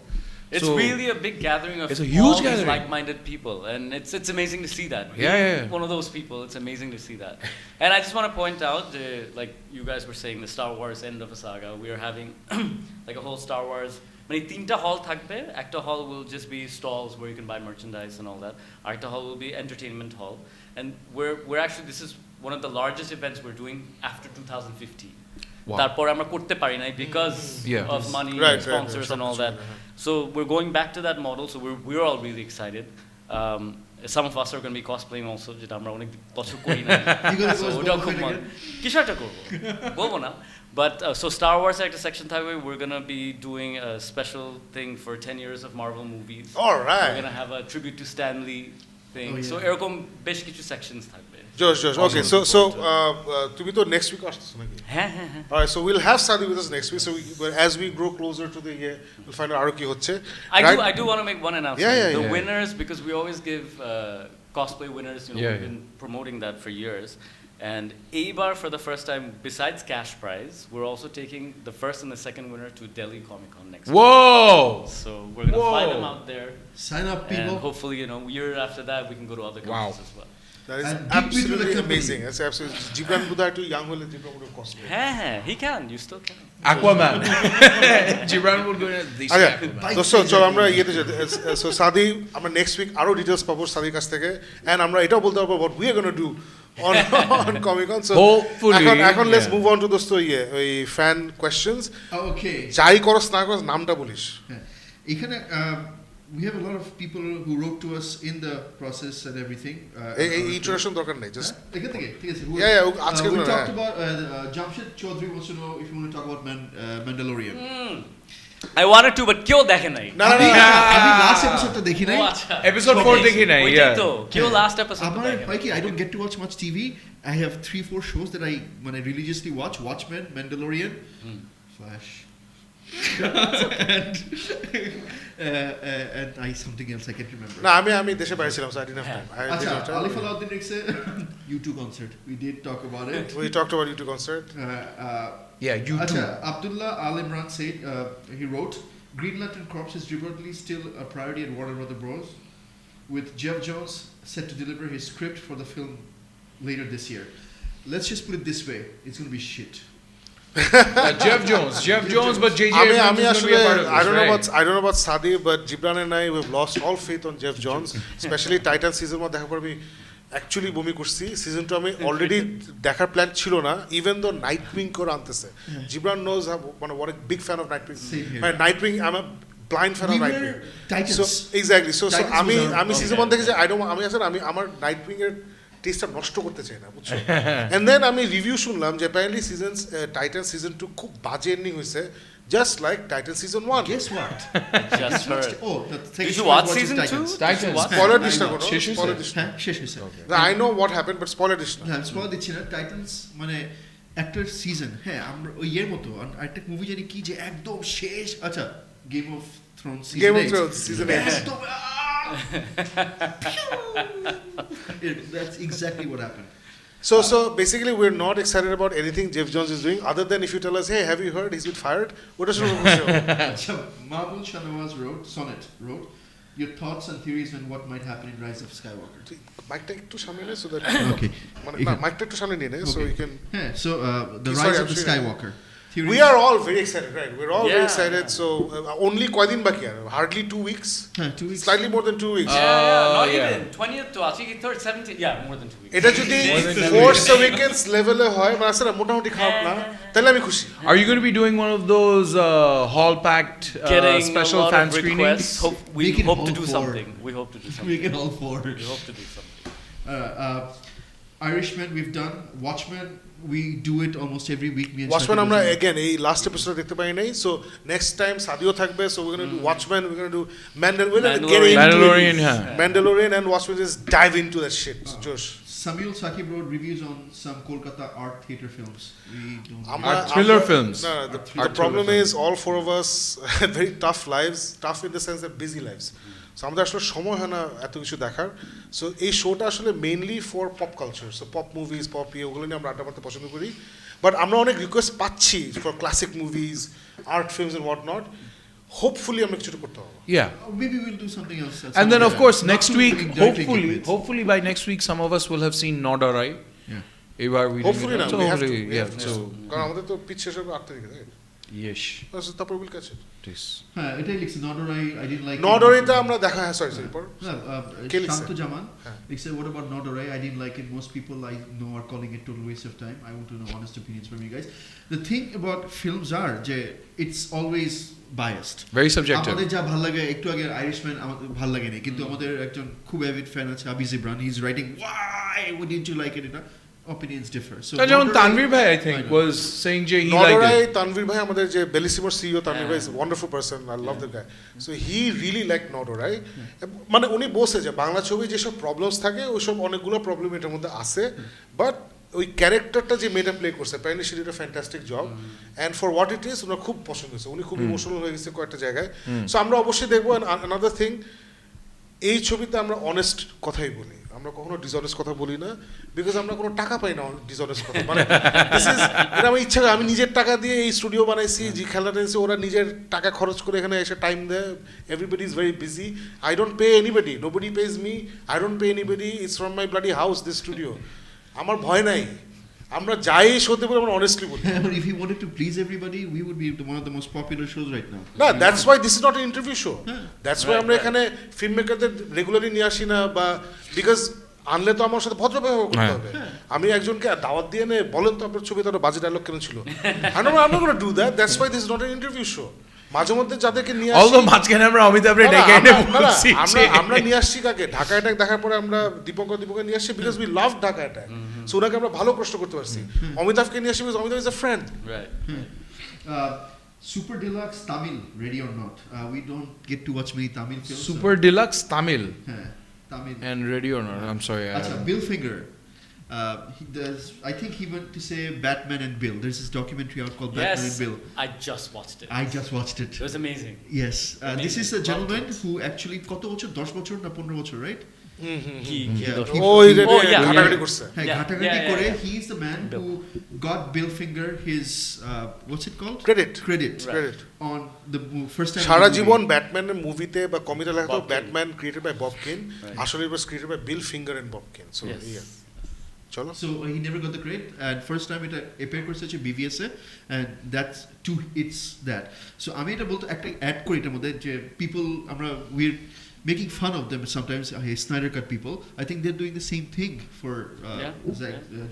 It's So- really a big gathering of It's a huge all these gathering. like-minded people, and it's amazing to see that. Yeah, yeah. One of those people. It's amazing to see that. And I just want to point out, like you guys were saying, the Star Wars end of a saga. We are having like a whole Star Wars. মানে তিনটা hall থাকবে. একটা hall will just be stalls where you can buy merchandise and all that. Arekta hall will be entertainment hall, and we're actually, this is one of the largest events we're doing after 2050. Wow. তারপর আমরা করতে পারি নাই because Yeah. of money, Right, sponsors, and all that. So we're going back to that model. So we're all really excited. Some of us are going to be cosplaying also. যেটা আমরা অনেক বছর করি না। You gonna go So as ওটাও Boba খুব Fett মজা। again? কিছু একটা করবো। বলবো না। But so Star Wars একটা section থাকবে. We're going to be doing a special thing for 10 years of Marvel movies. All We're right. going to have a tribute to Stan Lee thing. Oh, yeah. So এরকম বেশ কিছু sections থাকবে। Josh. Okay, so তুমি তো next week আসতেছো নাকি? হ্যাঁ হ্যাঁ হ্যাঁ। All right, so we'll have Sadi with us next week. So as we grow closer to the year, we'll find out আরো কি হচ্ছে. I do want to make one announcement. Yeah, The yeah. winners, because we always give cosplay winners, you know, Yeah, we've been promoting that for years. And Eibar, for the first time, besides cash prize, we're also taking the first and the second winner to Delhi Comic Con next week. Whoa! So we're going to fly Whoa. them out there. Sign up, And people. hopefully, you know, year after that, we can go to other countries as well. That is And Geek Myth with the absolutely company. amazing. That's absolutely. Jibran Budai to young hole Jibran would have cosplay. হ্যাঁ, he can. You still can. Aquaman. Gibran will go to this আচ্ছা Aquaman. দোস্ত চলো আমরা ইয়েতে যেতে so সাদি আমরা next week আরো ডিটেইলস পাবো সাদির কাছ থেকে এন্ড আমরা এটাও বলতে পারবো what we are going to do on Comic Con. So Hopefully, এখন let's yeah. move on to দোস্ত ওই fan questions. Oh, okay. যাই করস না করস নামটা বলিস হ্যাঁ। এখানে we have a lot of people who wrote to us in the process and everything. এই ইন্ট্রোডাকশন দরকার নেই জাস্ট এখান থেকে ঠিক আছে আজকে we talked about Jamshed Chaudhary wants to know if you want to talk about Mandalorian. I wanted to, but কেউ দেখে নাই। না না না আমি লাস্ট এপিসোডটা দেখি নাই ও আচ্ছা। Episode 4 দেখি নাই, ওইটাই yeah. তো, কেউ last episode আমার দেখে নাই। হয় কি I don't get to watch much TV. I have 3-4 shows that I religiously watch. Watchmen, Mandalorian, Flash. and something else I can't remember. না আমি দেশে বাইরে ছিলাম so I didn't have time. আচ্ছা আলিফ আলাউদ্দিন লিখছে U2 concert. We did talk about it. We talked about you to concert. Yeah, you too. Acha, Abdullah Al Imran said, he wrote, Green Lantern Corps is reportedly still a priority at Warner Brothers Bros. With Jeff Jones set to deliver his script for the film later this year. Let's just put it this way, it's going to be shit. Jeff Jones, but JJ আমি Abrams is going to be আসলে a part of this, I don't know about Sadi, but Gibran and I we've lost all faith on Jeff Jones, especially Titan season মধ্যে দেখার পর আমি actually বমি করছি season 2 আমি already দেখার plan ছিল না ইভেন দো নাইটউইং করে আনতেছে জিবরান নোজ মানে what a big fan of Nightwing. মানে নাইটউইং I'm a blind fan of Nightwing. Titans. So exactly so Titans আমি was our- সিজন 1 দেখে যে আমি আসলে আমার নাইটউইং এর টেস্টটা নষ্ট করতে চাই না বুঝছো এন্ড দেন আমি রিভিউ শুনলাম যে অ্যাপারেন্টলি টাইটান সিজন 2 খুব বাজে এন্ডিং হয়েছে just like Titan season 1 Guess what? Just heard. Oh, the thing Did is you I watch watched season 2? Titans. Titans. Spoiler this না কোনো শেষ হয়েছে? স্পয়লার দিস না হ্যাঁ শেষ হয়েছে I know what happened but spoiler this না হ্যাঁ স্পয়েল দিচ্ছি না টাইটান্স মানে একটা সিজন হ্যাঁ আমরা ওই ইয়ের মতো আরেকটা মুভি জানি কি যে একদম শেষ আচ্ছা game of Thrones game of Thrones season 8 একদম that's exactly what happened. So basically we're not excited about anything Jeff Jones is doing other than if you tell us hey have you heard he's been fired ওটা শুনে খুশি হব আচ্ছা মাহবুব Shahnawaz wrote your thoughts and theories on what might happen in Rise of Skywalker. মাইকটা একটু সামনে নে so that Okay. মানে না মাইকটা একটু সামনে নিয়ে নে so you can Yeah, so the Sorry, Rise I'm of the sure- Skywalker. Theories? we are all very excited right we're all very Yeah. excited so only কয়দিন বাকি আর hardly 2 weeks হ্যাঁ 2 weeks. slightly more than 2 weeks Not yeah. even 20th to I think 3rd 17th yeah more than 2 weeks এটা যদি Force Awakens লেভেলে হয় মানে আসলে মোটামুটি খারাপ না তাহলে আমি খুশি Are you going to be doing one of those hall-packed getting special a lot fan of screenings? requests we Make it hope to all do four. something we hope to do We something get all four. we hope to do something Irishman we've done. Watchmen we do it almost every week. Me and Watchmen Shakib আমরা was in- again এই last episode দেখতে পাই নাই so next time Sadio থাকবে so we're going to do Watchmen we're going to do Mandalorian get into Mandalorian, it. yeah. Mandalorian and Watchmen just dive into that shit Josh Samuel Sakib wrote reviews on some Kolkata art theatre films. We don't. আমরা thriller films. No, the thriller problem films. is all four of us had very tough lives tough in the sense that busy lives so আমাদের আসলে সময় হয় না এত কিছু দেখার so এই শোটা আসলে mainly for pop culture so pop movies pop ওগুলো নিয়ে আমরা আড্ডা মারতে পছন্দ করি বাট আমরা অনেক রিকোয়েস্ট পাচ্ছি for classic movies art films and what not hopefully আমরা কিছু করতে পারবো Yeah. Maybe we'll do something else. And then, of Yeah. course, Not next to week, directly Geek Myth. hopefully by next week, some of us will have seen Nod or I. Yeah. Ebar we hopefully না so we have to, hopefully, we yeah. have to. So কারণ আমাদের তো pitch শেষ হবে 8 তারিখে তাই yes, তারপর will কাছে please. হ্যাঁ এটাই লিখছে নডরাই I didn't like নডরিটা আমরা দেখা হ্যাঁ সরি পর কে লিখছে? শান্ত জামান হ্যাঁ। লিখছে what about Nodorai I didn't like it most people I know are calling it total waste of time I want to know honest opinions from you guys the thing about films are যে it's always biased Very subjective. আমাদের যা ভালো লাগে একটু আগে Irishman আমাদের ভালো লাগে না কিন্তু আমাদের একজন খুব অ্যাভিড ফ্যান আছে আবি Jibran he is writing why wouldn't you like it এটা opinions differ so যেমন Nodorai- Tanvir bhai, I think, I know. was saying যে he নডরাই liked it. তানভীর ভাই আমাদের যে বেলিসিমোর সিইও তানভীর ভাই is Yeah. Wonderful person I love that guy so he really like নডরাই মানে উনি বলছে যে বাংলা ছবি যেসব প্রবলেমস থাকে ওইসব অনেকগুলো প্রবলেম এটার মধ্যে আছে বাট ওই ক্যারেক্টারটা যে মেয়েটা প্লে করছে apparently she did a fantastic job and for what it is ওনার খুব পছন্দ হয়েছে উনি খুব ইমোশনাল হয়ে গেছে কয়েকটা জায়গায় সো আমরা অবশ্যই দেখবো অ্যানাদার থিং এই ছবিতে আমরা অনেস্ট কথাই বলি আমরা কখনো ডিসঅনেস্ট কথা বলি না বিকজ আমরা কোনো টাকা পাই না ডিসঅনেস্ট কথা মানে this is এটা আমার ইচ্ছা করে আমি নিজের টাকা দিয়ে এই স্টুডিও বানাইছি যে খেলাটা এসে ওরা নিজের টাকা খরচ করে এখানে এসে টাইম দেয় everybody is very busy I don't pay anybody nobody page me I don't pay anybody it's from my bloody house this studio আমার ভয় নাই আমরা যাই সত্যি বলে আমরা অনেস্টলি বলি but if he wanted to please everybody we would be one of the most popular shows right now না that's why this is not an interview show that's why Right, আমরা right. এখানে film মেকারদের regularly নিয়ে আসি না বা because আনলে তো আমার সাথে ভদ্র ব্যবহার করতে হবে আমি একজনকে দাওয়াত দিয়ে নে বলেন তো আপনার ছবিতে একটা বাজে ডায়লগ কেন ছিল I'm not going to do that that's why this is not an interview show মাঝে মধ্যে যাদেরকে নিয়ে আসি Although মাঝখানে আমরা অমিতাভ রে না, ডেকে এনে আমরা- না, না, বলছি আমরা যে- আমরা নিয়ে আসছি কাকে ঢাকা অ্যাটাক দেখার পরে আমরা দীপঙ্কর নিয়ে আসছি because we love Dhaka attack so ওনাকে আমরা ভালো প্রশ্ন করতে পারছি অমিতাভকে নিয়ে আসছি because Amitabh is a friend right Super Deluxe Tamil, ready or not? We don't get to watch many Tamil films. Super Deluxe Tamil So, Tamil. and Ready or Not. I'm sorry. Acha, Bill Finger. He does. I think he went to say Batman and Bill. There's this documentary out called Batman and yes Bill. I just watched it I just watched it. it was amazing Yes, this is a Amazing. gentleman Loved it. who actually কত বছর 10 বছর না 15 বছর, right? he ওই যে Oh, yeah. ঘাটাঘাটি করছে হ্যাঁ, Yeah, ঘাটাঘাটি yeah, yeah, করে yeah. he is the man Bill. who got Bill Finger his what's it called? Credit. Credit. Right. Credit. On the first time. Sara in the Jibon movie. ব্যাটম্যানের মুভিতে বা কমিতে লেখা Bob Kane. Batman created by Bob Kane Right. আসলে it was created by Bill Finger and Bob Kane so yes চলো So he never got the credit, and first time it appeared করে such a BVS and that's it's that. So আমি এটা বলতে একটা add করি এটার মধ্যে যে people আমরা we're making fun of them sometimes. Snyder Cut people. I think they're doing the same thing for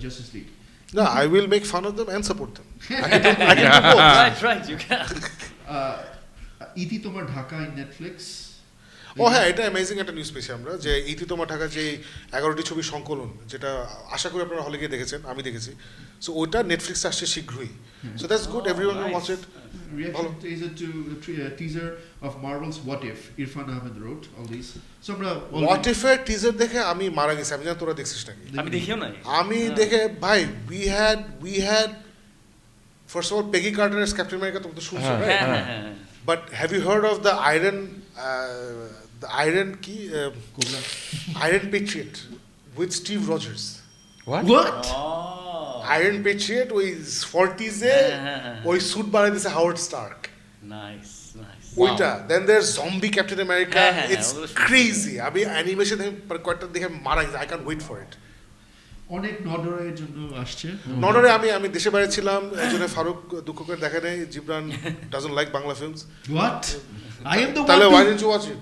Justice League. না I will make fun of them and support them I can do both. right you can ইতি তোমার Dhaka in Netflix. ও হ্যাঁ, এটা amazing একটা news পেয়েছি আমরা যে ইতি তোমার ঢাকা যে 11টি ছবির সংকলন, যেটা আশা করি আপনারা হলে গিয়ে দেখেছেন, আমি দেখেছি। সো ওটা নেটফ্লিক্সে আসছে শীঘ্রই। So that's good, everyone will watch it. Reaction teaser of Marvel's What If. Irfan Ahmed wrote all these. So আমরা হোয়াট ইফ এর টিজার দেখে আমি মারা গেছি। আমি জানি তোরা দেখছিস নাকি? আমি দেখিও নাই। আমি দেখে ভাই we had first of all Peggy Carter as Captain America, তুমি তো শুনছো right? হ্যাঁ। But have you heard of the Iron Patriot with Steve Rogers? What? Iron Patriot ওই 40s এ ওই স্যুট বানাই দিয়েছে হাওয়ার্ড স্টার্ক। নাইস। ওইটা then there zombie Captain America, হ্যাঁ, ইটস ওগুলো ক্রেজি। আমি অ্যানিমেশন কয়েকটা দেখে মারা গেছে, I can't wait for it. অনেক নডরের জন্য আসছে। নডরে আমি দেশে বাইরে ছিলাম, একজনে ফারুক দুঃখ করে দেখা নেই, Jibran doesn't like Bangla films. What? I am the one. তাহলে why didn't you watch it?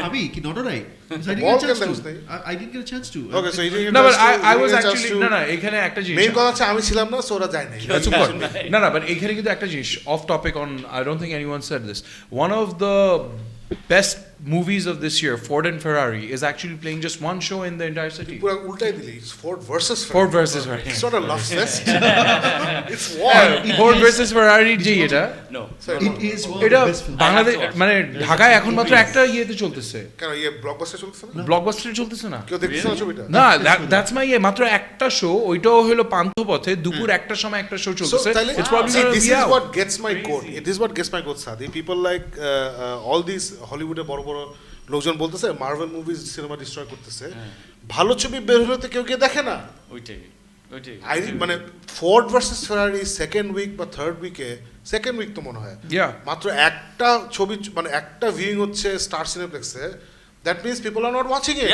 আমি কি নডরাই? I Ball didn't get a can chance to. I didn't get a chance to. Okay, so you didn't No, but get a chance I to- was you didn't get a actually chance to- না এখানে একটা জিনিস main কথা হচ্ছে আমি ছিলাম না, so ওরা যায় নাই। That's important. No, but এখানে কিন্তু একটা জিনিস off topic on, I don't think anyone said this. One of the best movies of this year, Ford and Ferrari, is actually playing just one show in the entire city. পুরো উল্টাই দিলি, it's Ford versus Ferrari. Ford versus Ferrari. It's not a love fest. It's war. Ford versus Ferrari যে এটা no. It is one of এটা the best films. Bangladesh I have to watch. মানে ঢাকায় এখন মাত্র একটা ইয়েতে চলতেছে, কেন ইয়ে ব্লকবাস্টার চলছে না? ব্লকবাস্টারে চলতেছে না। কেউ দেখতেছে না ছবিটা? না, দ্যাটস মাই মাত্র একটা শো, ওইটাও হলো পান্থপথে দুপুর একটার সময় একটা শো So চলতেছে। তাহলে It's probably see, gonna this be is out. what gets my goat. It is what gets my goat, Sadi. People like all these হলিউডে বড় বড় লোকজন বলতেছে মার্ভেল মুভিজ সিনেমা ডিস্ট্রয় করতেছে। ভালো ছবি বের হলে তো কেউ গিয়ে দেখে না। ওইটাই। মানে ফোর্ড ভার্সেস ফেরারি সেকেন্ড উইক বা থার্ড উইকে, সেকেন্ড উইক তো মনে হয় Yeah. মাত্র একটা ছবি, মানে একটা ভিউইং হচ্ছে স্টার সিনেপ্লেক্সে। That means people are not watching it.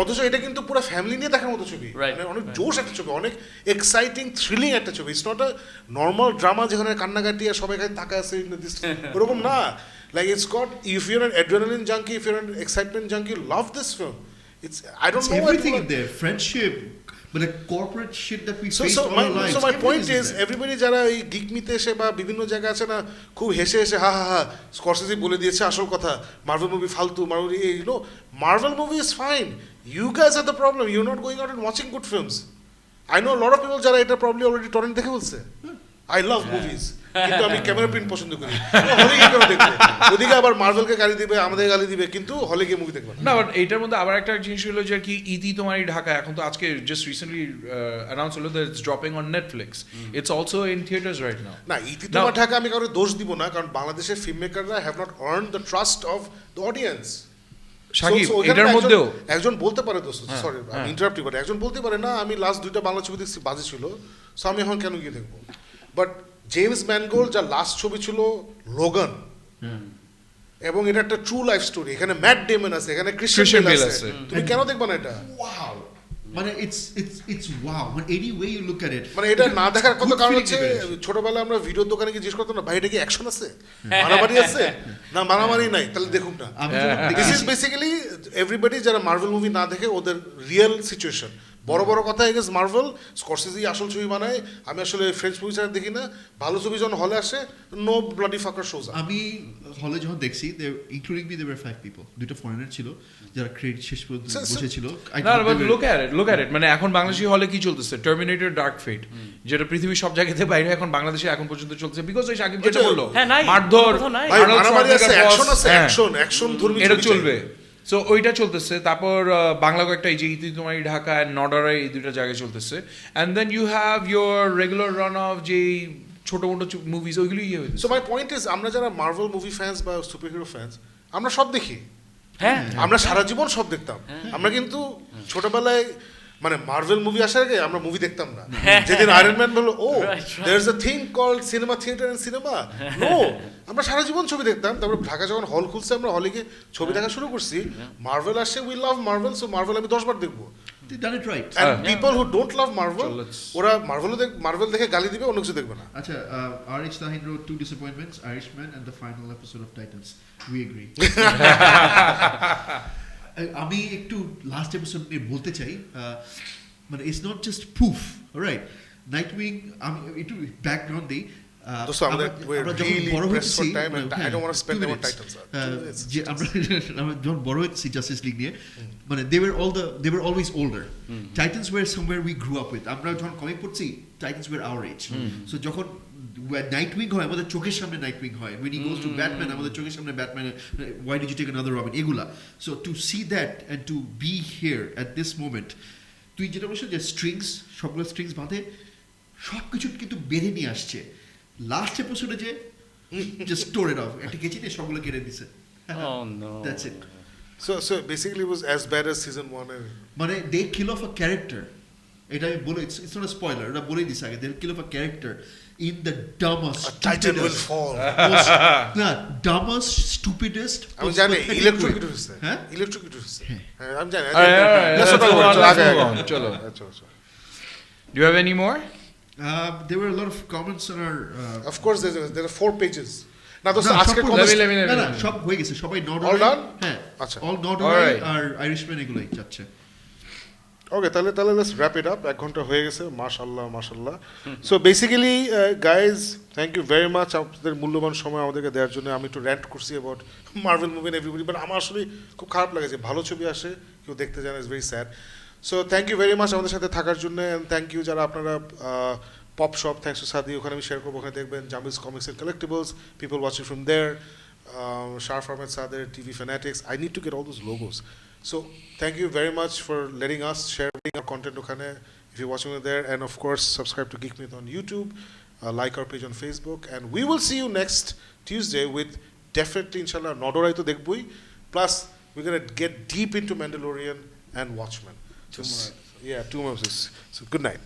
অথচ এটা কিন্তু পুরো ফ্যামিলি নিয়ে দেখার মতো ছবি, মানে অনেক জোশ একটা ছবি, অনেক এক্সাইটিং থ্রিলিং একটা ছবি। It's not a normal drama যেখানে কান্নাকাটি আর সবাই খালি তাকা আছে, ওরকম না। Like it's got, if you're an adrenaline junkie, if you're an excitement junkie, love this film. It's I don't It's know everything what in there. Friendship, but the corporate shit that we so faced all our lives. so my point everything is in there. everybody যারা এই gig মিতে এসে বা বিভিন্ন জায়গায় আছে না, খুব হেসে হেসে হা স্করসেসি বলে দিয়েছে আসল কথা, মার্ভেল মুভি ফালতু, Marvel Marvel movie is fine, you guys are the problem, you not going out and watching good films. I know lot of people যারা এটা প্রবলি অলরেডি টরেন্ট দেখে বলছে আই লাভ মুভিজ, কিন্তু আমি camera print পছন্দ করি, হলে গিয়ে কেন দেখবো? ওদিকে আবার মার্ভেলকে গালি দিবে, আমাদের গালি দিবে, কিন্তু হলে গিয়ে মুভি দেখবে না। বাট এইটার মধ্যে আবার একটা জিনিস হলো যে কি ইতি তোমারই ঢাকা এখন তো আজকে জাস্ট রিসেন্টলি অ্যানাউন্স হলো that it's dropping on Netflix. It's also in theatres right now. না, ইতি তোমার ঢাকা আমি কারো দোষ দিব না, কারণ বাংলাদেশের ফিল্ম মেকাররা have not earned the trust of the audience. Shakib এটার মধ্যেও একজন বলতে পারে দোস্ত, সরি আমি ইন্টারাপ্ট করি, একজন বলতে পারে না আমি লাস্ট 2টা বাংলা ছবি দেখছি বাজে ছিল, সো আমি এখন কেন গিয়ে দেখবো? বাট জেমস ম্যানগোল্ড যার লাস্ট ছবি ছিল লোগান, এবং এটা একটা ট্রু লাইফ স্টোরি, এখানে ম্যাট ডেমন আছে, এখানে ক্রিশ্চিয়ান বেল আছে, তুমি কেন দেখবে না এটা? Wow. মানে it's wow. When any way you look at it. মানে এটা না দেখার কত good কারণ feeling হচ্ছে, দেবে। ছোটবেলায় আমরা ভিডিওর দোকানে গিয়ে জিজ্ঞেস করতাম না, ভাই এটা কি অ্যাকশন আছে, মারামারি আছে? না মারামারি নাই, তাহলে দেখুন না। আমি যখন দিস দেখেছি, ইজ বেসিক্যালি এভরিবডি যারা মার্ভেল মুভি না দেখে ওদের রিয়েল সিচুয়েশন। বড় বড় কথা এগেন্স মার্ভেল, স্করসেসি আসল ছবি বানায়, আমি আসলে ফ্রেঞ্চ মুভি ছাড়া দেখি না, ভালো ছবি যখন হলে আসে নো ব্লাডি ফাকার শোজ। আমি হলে যখন দেখছি, ইনক্লুডিং মি দেয়ার 5 পিপল, দুটো ফরেনার ছিল যারা ক্রেডিট শেষ পর্যন্ত বসেছিল। না, বাট লুক এট ইট, মানে এখন বাংলাদেশি হলে কি চলতেছে, টার্মিনেটর ডার্ক ফেট, যেটা পৃথিবীর সব জায়গাতে বাইরে এখন বাংলাদেশে এখন পর্যন্ত চলছে, বিকজ ওই শাকিব যেটা বললো মারধর, ভাই মারামারি আছে, অ্যাকশন আছে, অ্যাকশন ধর্মী এটা চলবে। সো ওইটা চলতেছে, তারপর বাংলা কয়েকটা এই যে ইতি তোমার ঢাকা অ্যান্ড নডারা, এই দুটো জায়গায় চলতেছে, and then you have your regular run of যে ছোট মোটো মুভিজ, ওইগুলো ইয়ে হয়েছে। সো মাই পয়েন্ট ইজ, আমরা যারা মার্ভেল মুভি ফ্যান্স বা সুপার হিরো ফ্যান্স, আমরা সব দেখি, হ্যাঁ আমরা সারা জীবন সব দেখতাম। আমরা কিন্তু ছোটবেলায় মানে মার্ভেল মুভি আসার আগে আমরা মুভি দেখতাম না। যেদিন আয়রন ম্যান বললো ও there is a thing called cinema theatre and cinema, no, আমরা সারা জীবন ছবি দেখতাম। তারপর ঢাকা যখন হল খুলছে আমরা হলে গিয়ে ছবি দেখা শুরু করছি, মার্ভেল আসছে, we love Marvel, so Marvel আমি 10 বার দেখবো। they done it right. And people who don't love Marvel, ওরা মার্ভেল দেখে গালি দিবে, অন্য কিছু দেখবে না। আচ্ছা, Arish Tahin wrote 2 disappointments, Irishman and the final episode of Titans. We agree. আমি একটু লাস্ট এপিসোড নিয়ে বলতে চাই, মানে it's not just proof, right? Nightwing, আমি একটু ব্যাকগ্রাউন্ড দিই। দোস্ত আমাদের we're really pressed for time and I don't want to spend time on Titans. যে আমরা যখন বড় হয়েছি জাস্টিস লিগ নিয়ে মানে they were always older. Titans were somewhere we grew up with. আমরা যখন কমিক পড়ছি Titans were our age. So যখন Nightwing হয় আমাদের চোখের সামনে Nightwing হয়. When he goes to Batman আমাদের চোখের সামনে Batman, why did you take another Robin এগুলা. So to see that and to be here at this moment, তুই যেটা বলছিস যে স্ট্রিংস সবগুলো স্ট্রিংস বাঁধে সবকিছু কিন্তু বেঁধে নিয়ে আসছে লাস্ট এপিসোডে যে just tore it off একটা কেচি নিয়ে সবগুলো কেটে দিছে Oh no. that's it So basically it was as bad as season 1 মানে they kill off a character এটা আমি বলে it's not a spoiler এটা বলেই দিছে আগে they kill off a character in the dumbest a titan will fall. না dumbest stupidest আমি জানি pathetic electrocute way. হইছে হ্যাঁ electrocute হইছে আমি জানি Let's let's talk move on, about let's it move on. Chalo. চলো Do you have any more? There were a lot of comments on our of course there are 4 pages না দোস্ত না, আজকে সব comments let me- না সব হয়ে গেছে সবাই নট All done? হ্যাঁ আচ্ছা। all not Alright. R Irishman এগুলাই যাচ্ছে ওকে তাহলে লেটস র‍্যাপ ইট আপ 1 ঘন্টা হয়ে গেছে মাশাআল্লাহ so basically guys thank you very much আপনাদের মূল্যবান সময় আমাদেরকে দেওয়ার জন্য আমি একটু র্যান্ট করছি about Marvel movie and everybody but আমার আসলে খুব খারাপ লাগে যে ভালো ছবি আসে কেউ দেখতে যায় না it's very sad so thank you very much আমাদের সাথে থাকার জন্য এন্ড থ্যাংক ইউ যারা আপনারা পপ শপ থ্যাংকস টু সাদি ওখানে আমি শেয়ার করবো ওখানে দেখবেন Jamil's comics and collectibles people watching from there Sharaf Ahmed সাদের TV fanatics I need to get all those logos So thank you very much for letting us share our content okhane if you're watching it there and of course subscribe to Geek Myth on YouTube, like our page on Facebook and we will see you next Tuesday with definitely inshallah Nodorai to dekhboi plus we're going to get deep into Mandalorian and Watchmen. 2 more. Yeah, 2 more episodes. So good night.